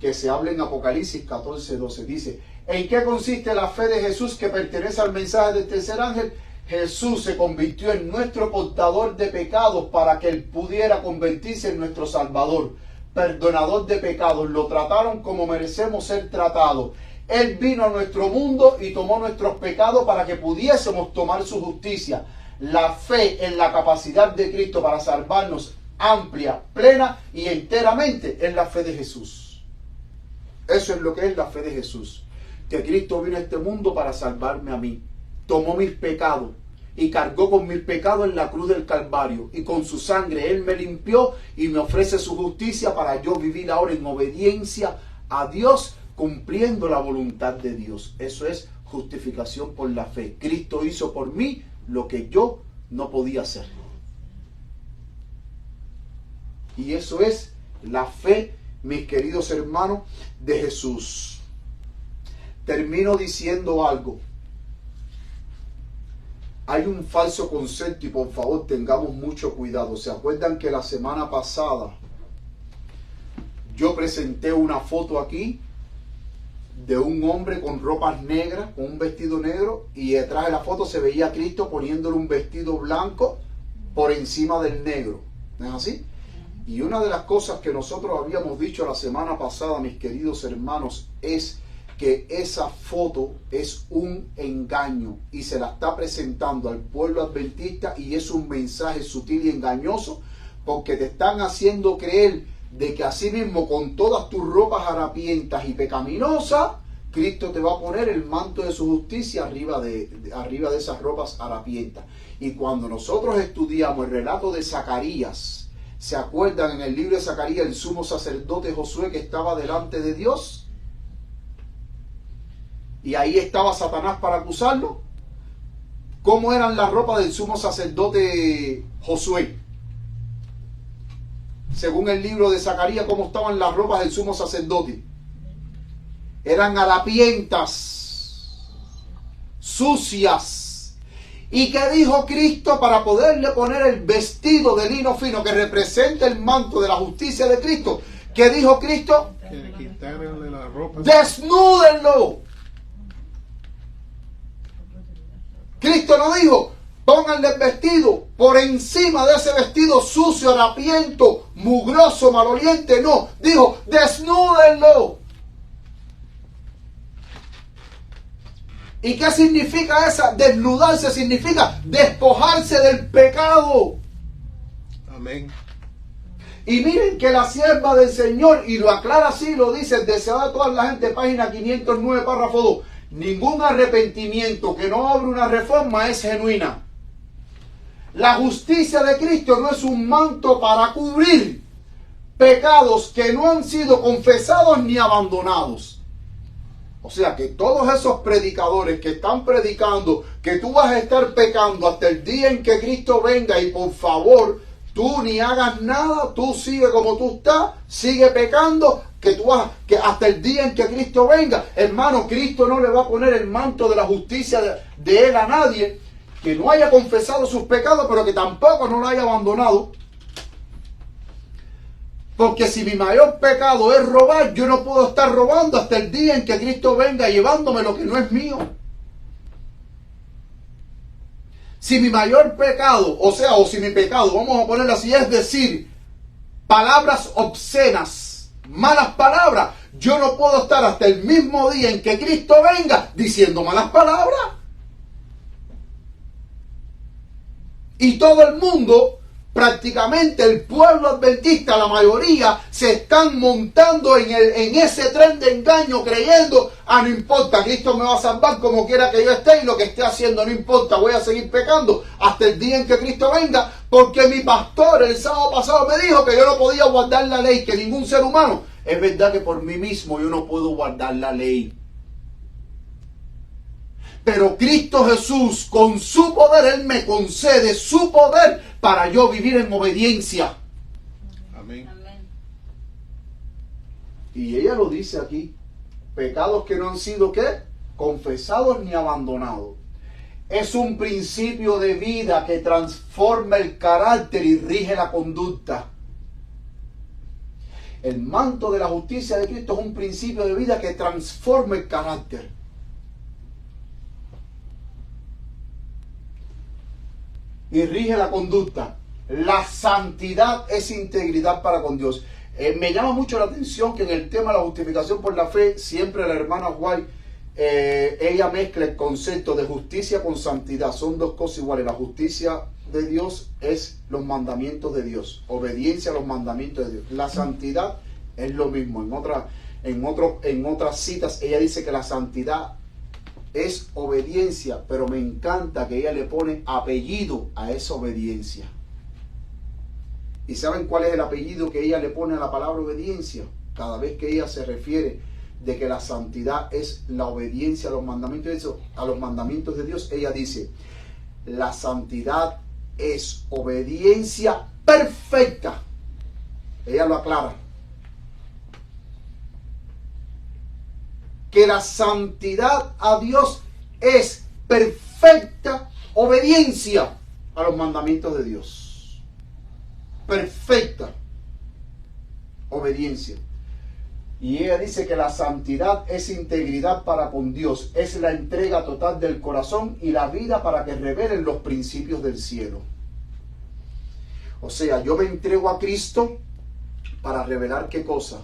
Que se habla en Apocalipsis 14:12. Dice, ¿en qué consiste la fe de Jesús que pertenece al mensaje del tercer ángel? Jesús se convirtió en nuestro portador de pecados para que Él pudiera convertirse en nuestro Salvador, perdonador de pecados. Lo trataron como merecemos ser tratados. Él vino a nuestro mundo y tomó nuestros pecados para que pudiésemos tomar su justicia. La fe en la capacidad de Cristo para salvarnos amplia, plena y enteramente es la fe de Jesús. Eso es lo que es la fe de Jesús. Que Cristo vino a este mundo para salvarme a mí. Tomó mis pecados y cargó con mis pecados en la cruz del Calvario. Y con su sangre Él me limpió y me ofrece su justicia para yo vivir ahora en obediencia a Dios, cumpliendo la voluntad de Dios. Eso es justificación por la fe. Cristo hizo por mí lo que yo no podía hacer. Y eso es la fe, mis queridos hermanos, de Jesús. Termino diciendo algo. Hay un falso concepto y por favor tengamos mucho cuidado. ¿Se acuerdan que la semana pasada yo presenté una foto aquí de un hombre con ropas negras, con un vestido negro, y detrás de la foto se veía a Cristo poniéndole un vestido blanco por encima del negro. ¿No es así? Y una de las cosas que nosotros habíamos dicho la semana pasada, mis queridos hermanos, es que esa foto es un engaño y se la está presentando al pueblo adventista, y es un mensaje sutil y engañoso, porque te están haciendo creer de que así mismo, con todas tus ropas harapientas y pecaminosas, Cristo te va a poner el manto de su justicia arriba de esas ropas harapientas. Y cuando nosotros estudiamos el relato de Zacarías, ¿se acuerdan en el libro de Zacarías el sumo sacerdote Josué que estaba delante de Dios? Y ahí estaba Satanás para acusarlo. ¿Cómo eran las ropas del sumo sacerdote Josué? Según el libro de Zacarías, ¿cómo estaban las ropas del sumo sacerdote? Eran harapientas, sucias. ¿Y qué dijo Cristo para poderle poner el vestido de lino fino que representa el manto de la justicia de Cristo? ¿Qué dijo Cristo? Que le quitaron la ropa. ¡Desnúdenlo! Cristo no dijo, pónganle el vestido por encima de ese vestido sucio, harapiento, mugroso, maloliente. No, dijo, desnúdenlo. ¿Y qué significa esa? Desnudarse significa despojarse del pecado. Amén. Y miren que la sierva del Señor, y lo aclara así, lo dice el deseado de toda la gente, página 509, párrafo 2. Ningún arrepentimiento que no obre una reforma es genuina. La justicia de Cristo no es un manto para cubrir pecados que no han sido confesados ni abandonados. O sea que todos esos predicadores que están predicando que tú vas a estar pecando hasta el día en que Cristo venga, y por favor, tú ni hagas nada, tú sigue como tú estás, sigue pecando, que hasta el día en que Cristo venga. Hermano, Cristo no le va a poner el manto de la justicia de Él a nadie que no haya confesado sus pecados, pero que tampoco no lo haya abandonado. Porque si mi mayor pecado es robar, yo no puedo estar robando hasta el día en que Cristo venga llevándome lo que no es mío. Si mi mayor pecado, o si mi pecado, vamos a ponerlo así, es decir, palabras obscenas, malas palabras, yo no puedo estar hasta el mismo día en que Cristo venga diciendo malas palabras. Y todo el mundo, prácticamente el pueblo adventista, la mayoría, se están montando en ese tren de engaño, creyendo, no importa, Cristo me va a salvar como quiera que yo esté, y lo que esté haciendo no importa, voy a seguir pecando hasta el día en que Cristo venga, porque mi pastor el sábado pasado me dijo que yo no podía guardar la ley, que ningún ser humano. Es verdad que por mí mismo yo no puedo guardar la ley. Pero Cristo Jesús, con su poder, Él me concede su poder para yo vivir en obediencia. Amén. Y ella lo dice aquí. Pecados que no han sido, ¿qué? Confesados ni abandonados. Es un principio de vida que transforma el carácter y rige la conducta. El manto de la justicia de Cristo es un principio de vida que transforma el carácter. Y rige la conducta. La santidad es integridad para con Dios. Me llama mucho la atención que en el tema de la justificación por la fe, siempre la hermana White, ella mezcla el concepto de justicia con santidad. Son dos cosas iguales. La justicia de Dios es los mandamientos de Dios, obediencia a los mandamientos de Dios. La santidad es lo mismo. En otras citas ella dice que la santidad es obediencia, pero me encanta que ella le pone apellido a esa obediencia. ¿Y saben cuál es el apellido que ella le pone a la palabra obediencia? Cada vez que ella se refiere de que la santidad es la obediencia a los mandamientos de Dios, ella dice, la santidad es obediencia perfecta. Ella lo aclara. Que la santidad a Dios es perfecta obediencia a los mandamientos de Dios. Perfecta obediencia. Y ella dice que la santidad es integridad para con Dios, es la entrega total del corazón y la vida para que revelen los principios del cielo. O sea, yo me entrego a Cristo para revelar ¿qué cosa?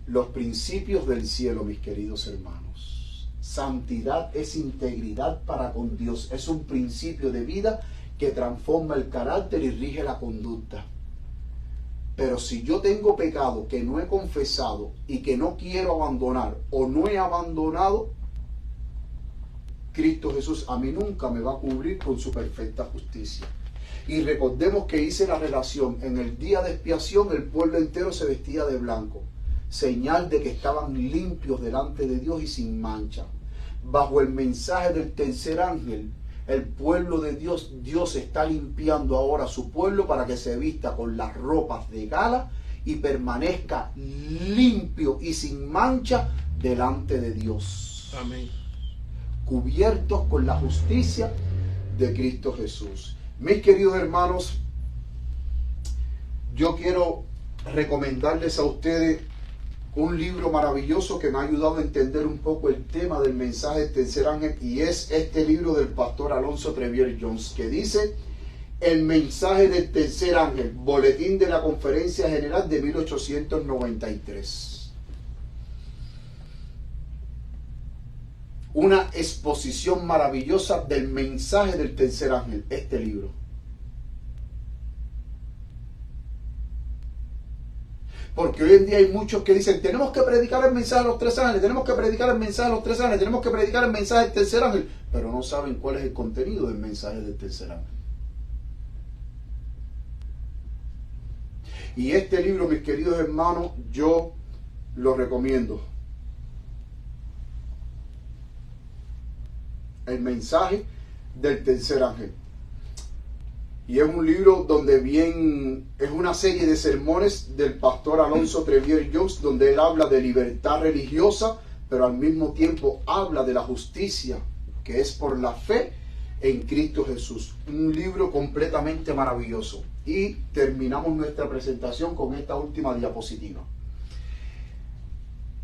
Los principios del cielo, mis queridos hermanos. Santidad es integridad para con Dios, es un principio de vida que transforma el carácter y rige la conducta. Pero si yo tengo pecado que no he confesado y que no quiero abandonar o no he abandonado, Cristo Jesús a mí nunca me va a cubrir con su perfecta justicia. Y recordemos que hice la relación, en el día de expiación el pueblo entero se vestía de blanco, señal de que estaban limpios delante de Dios y sin mancha. Bajo el mensaje del tercer ángel, el pueblo de Dios, Dios está limpiando ahora a su pueblo para que se vista con las ropas de gala y permanezca limpio y sin mancha delante de Dios. Amén. Cubiertos con la justicia de Cristo Jesús. Mis queridos hermanos, yo quiero recomendarles a ustedes un libro maravilloso que me ha ayudado a entender un poco el tema del mensaje del tercer ángel, y es este libro del pastor Alonso Trevier Jones, que dice El mensaje del tercer ángel, boletín de la Conferencia General de 1893. Una exposición maravillosa del mensaje del tercer ángel, este libro. Porque hoy en día hay muchos que dicen, tenemos que predicar el mensaje de los tres ángeles, tenemos que predicar el mensaje de los tres ángeles, tenemos que predicar el mensaje del tercer ángel, pero no saben cuál es el contenido del mensaje del tercer ángel. Y este libro, mis queridos hermanos, yo lo recomiendo. El mensaje del tercer ángel. Y es un libro donde es una serie de sermones del pastor Alonso Trevier Jones, donde él habla de libertad religiosa, pero al mismo tiempo habla de la justicia, que es por la fe en Cristo Jesús. Un libro completamente maravilloso. Y terminamos nuestra presentación con esta última diapositiva.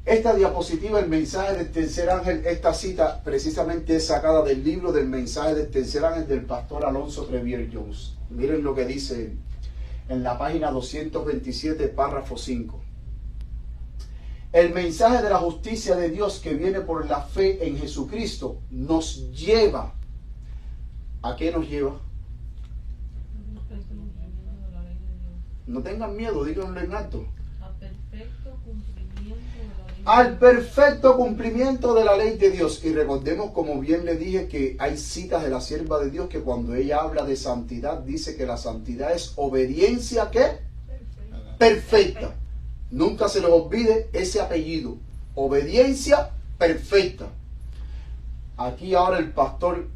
Esta diapositiva, el mensaje del tercer ángel, esta cita precisamente es sacada del libro del mensaje del tercer ángel del pastor Alonso Trevier Jones. Miren lo que dice en la página 227, párrafo 5. El mensaje de la justicia de Dios que viene por la fe en Jesucristo nos lleva. ¿A qué nos lleva? No tengan miedo, díganlo en alto. Al perfecto cumplimiento de la ley de Dios. Y recordemos, como bien le dije, que hay citas de la sierva de Dios que cuando ella habla de santidad, dice que la santidad es obediencia, ¿qué? Perfecta. Nunca se les olvide ese apellido. Obediencia perfecta. Aquí ahora el pastor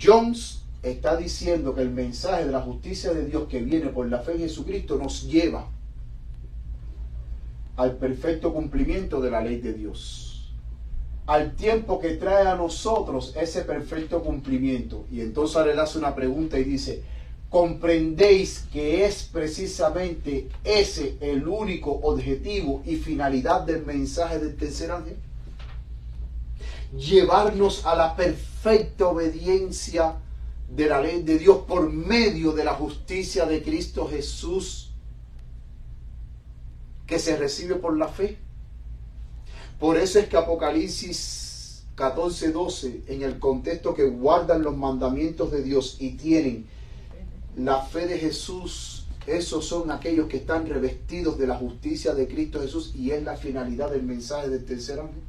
Jones está diciendo que el mensaje de la justicia de Dios que viene por la fe en Jesucristo nos lleva al perfecto cumplimiento de la ley de Dios, al tiempo que trae a nosotros ese perfecto cumplimiento. Y entonces ahora él hace una pregunta y dice, ¿comprendéis que es precisamente ese el único objetivo y finalidad del mensaje del tercer ángel? Llevarnos a la perfecta obediencia de la ley de Dios por medio de la justicia de Cristo Jesús, que se recibe por la fe. Por eso es que Apocalipsis 14:12, en el contexto que guardan los mandamientos de Dios y tienen la fe de Jesús, esos son aquellos que están revestidos de la justicia de Cristo Jesús, y es la finalidad del mensaje del tercer ángel.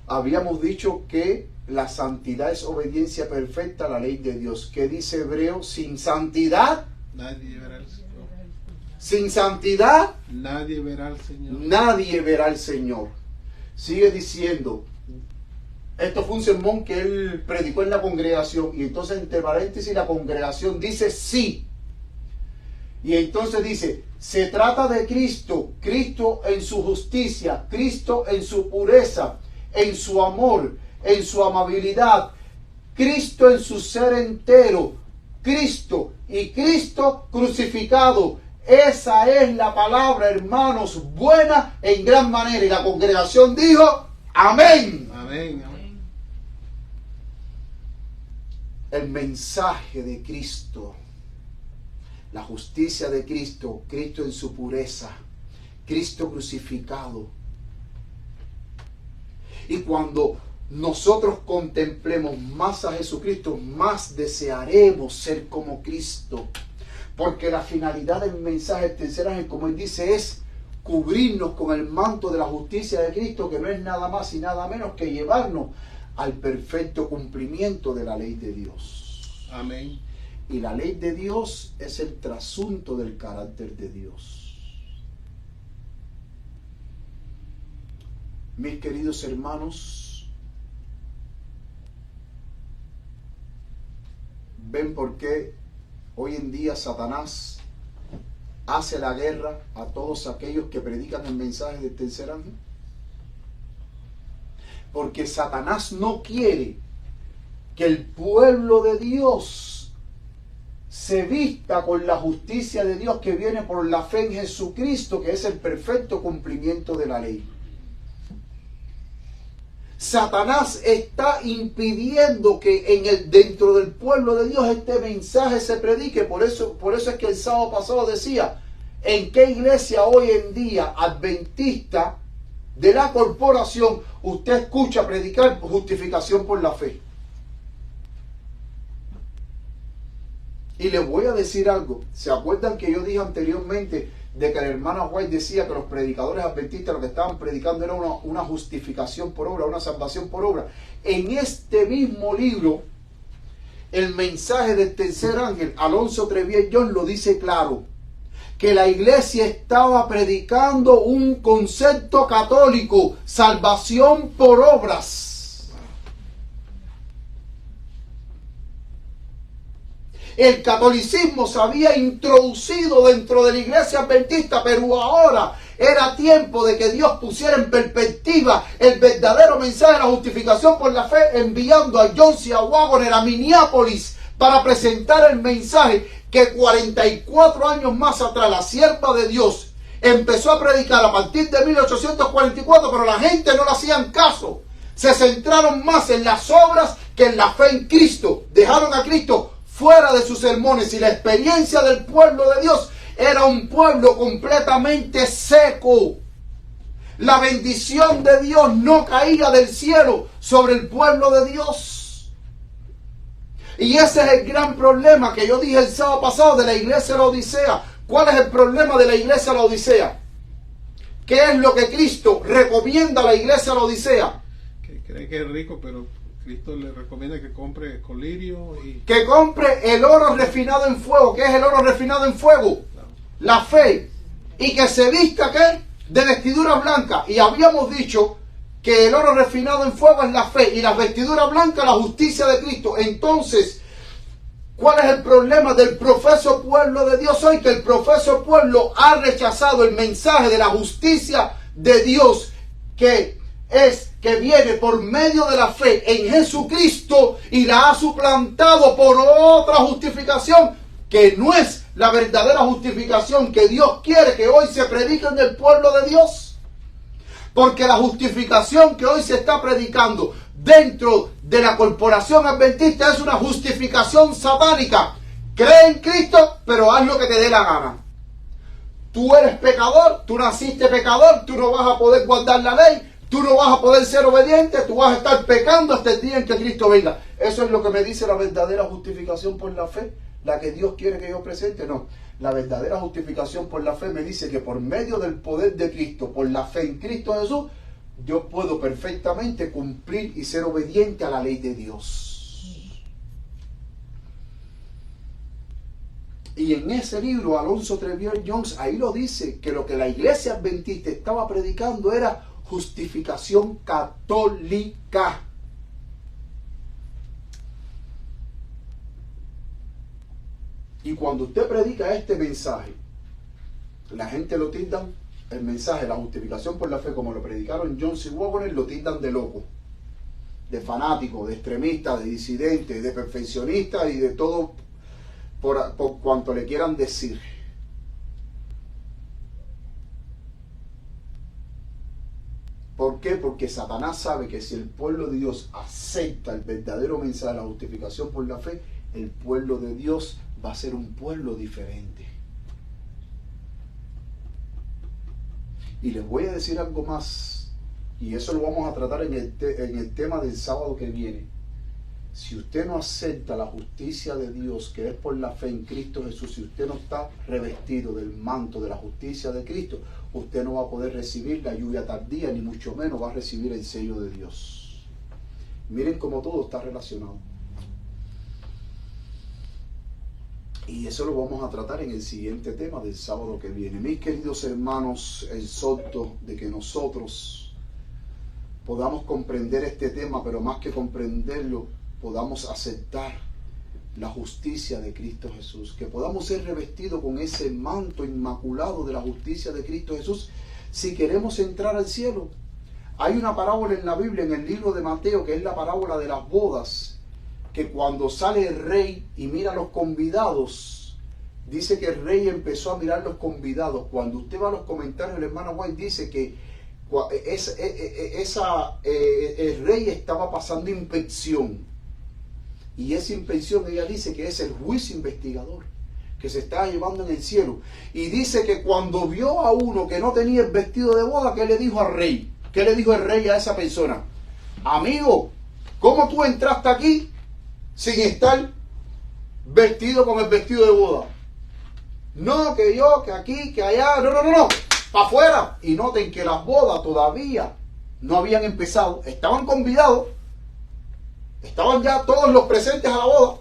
Habíamos dicho que la santidad es obediencia perfecta a la ley de Dios. ¿Qué dice Hebreo? Sin santidad Nadie verá al Señor. Sin santidad Nadie verá al Señor. nadie verá al Señor. Sigue diciendo, esto fue un sermón que él predicó en la congregación, y entonces entre paréntesis la congregación dice sí. Y entonces dice, se trata de Cristo, Cristo en su justicia, Cristo en su pureza, en su amor, en su amabilidad, Cristo en su ser entero, Cristo y Cristo crucificado. Esa es la palabra, hermanos, buena en gran manera. Y la congregación dijo, amén. Amén, amén. El mensaje de Cristo, la justicia de Cristo, Cristo en su pureza, Cristo crucificado. Y cuando nosotros contemplemos más a Jesucristo, más desearemos ser como Cristo. Porque la finalidad del mensaje del tercer ángel, como él dice, es cubrirnos con el manto de la justicia de Cristo, que no es nada más y nada menos que llevarnos al perfecto cumplimiento de la ley de Dios. Amén. Y la ley de Dios es el trasunto del carácter de Dios. Mis queridos hermanos, ¿ven por qué hoy en día Satanás hace la guerra a todos aquellos que predican el mensaje del tercer ángel? Porque Satanás no quiere que el pueblo de Dios se vista con la justicia de Dios que viene por la fe en Jesucristo, que es el perfecto cumplimiento de la ley. Satanás está impidiendo que dentro del pueblo de Dios este mensaje se predique. Por eso es que el sábado pasado decía, ¿en qué iglesia hoy en día adventista de la corporación usted escucha predicar justificación por la fe? Y les voy a decir algo. ¿Se acuerdan que yo dije anteriormente de que la hermana White decía que los predicadores adventistas lo que estaban predicando era una justificación por obra, una salvación por obra? En este mismo libro, el mensaje del tercer ángel, Alonzo Trevier Jones lo dice claro, que la iglesia estaba predicando un concepto católico, salvación por obras. El catolicismo se había introducido dentro de la iglesia adventista, pero ahora era tiempo de que Dios pusiera en perspectiva el verdadero mensaje de la justificación por la fe, enviando a John C. Waggoner a Minneapolis para presentar el mensaje que 44 años más atrás la sierva de Dios empezó a predicar a partir de 1844, pero la gente no le hacían caso. Se centraron más en las obras que en la fe en Cristo. Dejaron a Cristo fuera de sus sermones, y la experiencia del pueblo de Dios era un pueblo completamente seco. La bendición de Dios no caía del cielo sobre el pueblo de Dios. Y ese es el gran problema que yo dije el sábado pasado de la iglesia de la Odisea. ¿Cuál es el problema de la iglesia de la Odisea? ¿Qué es lo que Cristo recomienda a la iglesia de la Odisea? Que cree que es rico, pero Cristo le recomienda que compre colirio y... Que compre el oro refinado en fuego. ¿Qué es el oro refinado en fuego? La fe. Y que se vista, ¿qué? De vestidura blanca. Y habíamos dicho que el oro refinado en fuego es la fe y la vestidura blanca la justicia de Cristo. Entonces, ¿cuál es el problema del profeso pueblo de Dios hoy? Que el profeso pueblo ha rechazado el mensaje de la justicia de Dios, que viene por medio de la fe en Jesucristo, y la ha suplantado por otra justificación que no es la verdadera justificación que Dios quiere que hoy se predique en el pueblo de Dios. Porque la justificación que hoy se está predicando dentro de la corporación adventista es una justificación satánica. Cree en Cristo, pero haz lo que te dé la gana. Tú eres pecador, tú naciste pecador, tú no vas a poder guardar la ley, tú no vas a poder ser obediente, tú vas a estar pecando hasta el día en que Cristo venga. Eso es lo que me dice la verdadera justificación por la fe, la que Dios quiere que yo presente. No, la verdadera justificación por la fe me dice que por medio del poder de Cristo, por la fe en Cristo Jesús, yo puedo perfectamente cumplir y ser obediente a la ley de Dios. Y en ese libro, Alonzo Trevier Jones, ahí lo dice, que lo que la iglesia adventista estaba predicando era justificación católica. Y cuando usted predica este mensaje, la gente lo tildan, el mensaje de la justificación por la fe, como lo predicaron John C. Waggoner, lo tildan de loco, de fanático, de extremista, de disidente, de perfeccionista y de todo por cuanto le quieran decir. ¿Por qué? Porque Satanás sabe que si el pueblo de Dios acepta el verdadero mensaje de la justificación por la fe, el pueblo de Dios va a ser un pueblo diferente. Y les voy a decir algo más, y eso lo vamos a tratar en el tema del sábado que viene. Si usted no acepta la justicia de Dios, que es por la fe en Cristo Jesús, si usted no está revestido del manto de la justicia de Cristo, usted no va a poder recibir la lluvia tardía, ni mucho menos va a recibir el sello de Dios. Miren cómo todo está relacionado. Y eso lo vamos a tratar en el siguiente tema del sábado que viene. Mis queridos hermanos, exhorto de que nosotros podamos comprender este tema, pero más que comprenderlo, podamos aceptar la justicia de Cristo Jesús, que podamos ser revestidos con ese manto inmaculado de la justicia de Cristo Jesús si queremos entrar al cielo. Hay una parábola en la Biblia, en el libro de Mateo, que es la parábola de las bodas, que cuando sale el rey y mira a los convidados, dice que el rey empezó a mirar los convidados. Cuando usted va a los comentarios, el hermano White dice que el rey estaba pasando inspección. Y esa inspección, ella dice que es el juicio investigador que se está llevando en el cielo. Y dice que cuando vio a uno que no tenía el vestido de boda, ¿qué le dijo al rey? ¿Qué le dijo el rey a esa persona? Amigo, ¿cómo tú entraste aquí sin estar vestido con el vestido de boda? No, que yo, que aquí, que allá. No. Para afuera. Y noten que las bodas todavía no habían empezado. Estaban convidados. Estaban ya todos los presentes a la boda,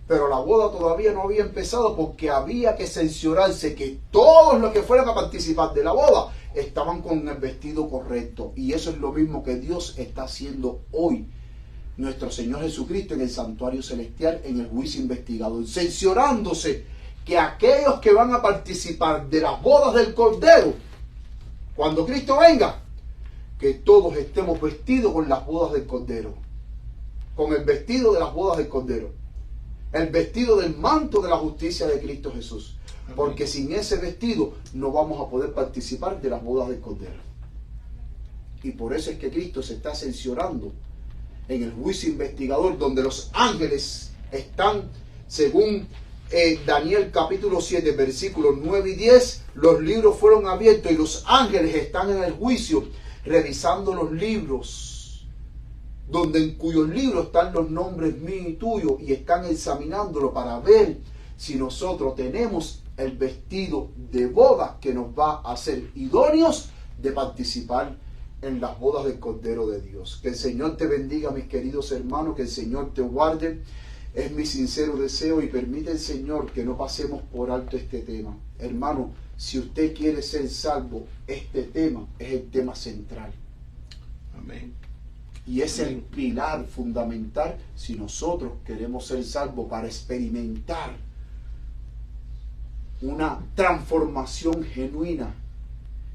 pero la boda todavía no había empezado porque había que cerciorarse que todos los que fueran a participar de la boda estaban con el vestido correcto. Y eso es lo mismo que Dios está haciendo hoy, nuestro Señor Jesucristo, en el santuario celestial, en el juicio investigador, cerciorándose que aquellos que van a participar de las bodas del Cordero, cuando Cristo venga, que todos estemos vestidos con las bodas del Cordero, con el vestido de las bodas del Cordero, el vestido del manto de la justicia de Cristo Jesús. Porque sin ese vestido no vamos a poder participar de las bodas del Cordero. Y por eso es que Cristo se está cerciorando en el juicio investigador, donde los ángeles están, según Daniel capítulo 7, versículos 9 y 10, los libros fueron abiertos y los ángeles están en el juicio revisando los libros, en cuyos libros están los nombres míos y tuyos, y están examinándolo para ver si nosotros tenemos el vestido de boda que nos va a hacer idóneos de participar en las bodas del Cordero de Dios. Que el Señor te bendiga, mis queridos hermanos, que el Señor te guarde. Es mi sincero deseo, y permite el Señor que no pasemos por alto este tema. Hermano, si usted quiere ser salvo, este tema es el tema central. Amén. Y es el pilar fundamental si nosotros queremos ser salvos, para experimentar una transformación genuina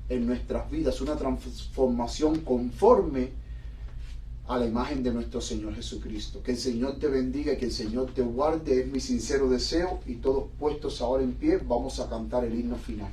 en nuestras vidas, una transformación conforme a la imagen de nuestro Señor Jesucristo. Que el Señor te bendiga y que el Señor te guarde, es mi sincero deseo. Y todos puestos ahora en pie, vamos a cantar el himno final.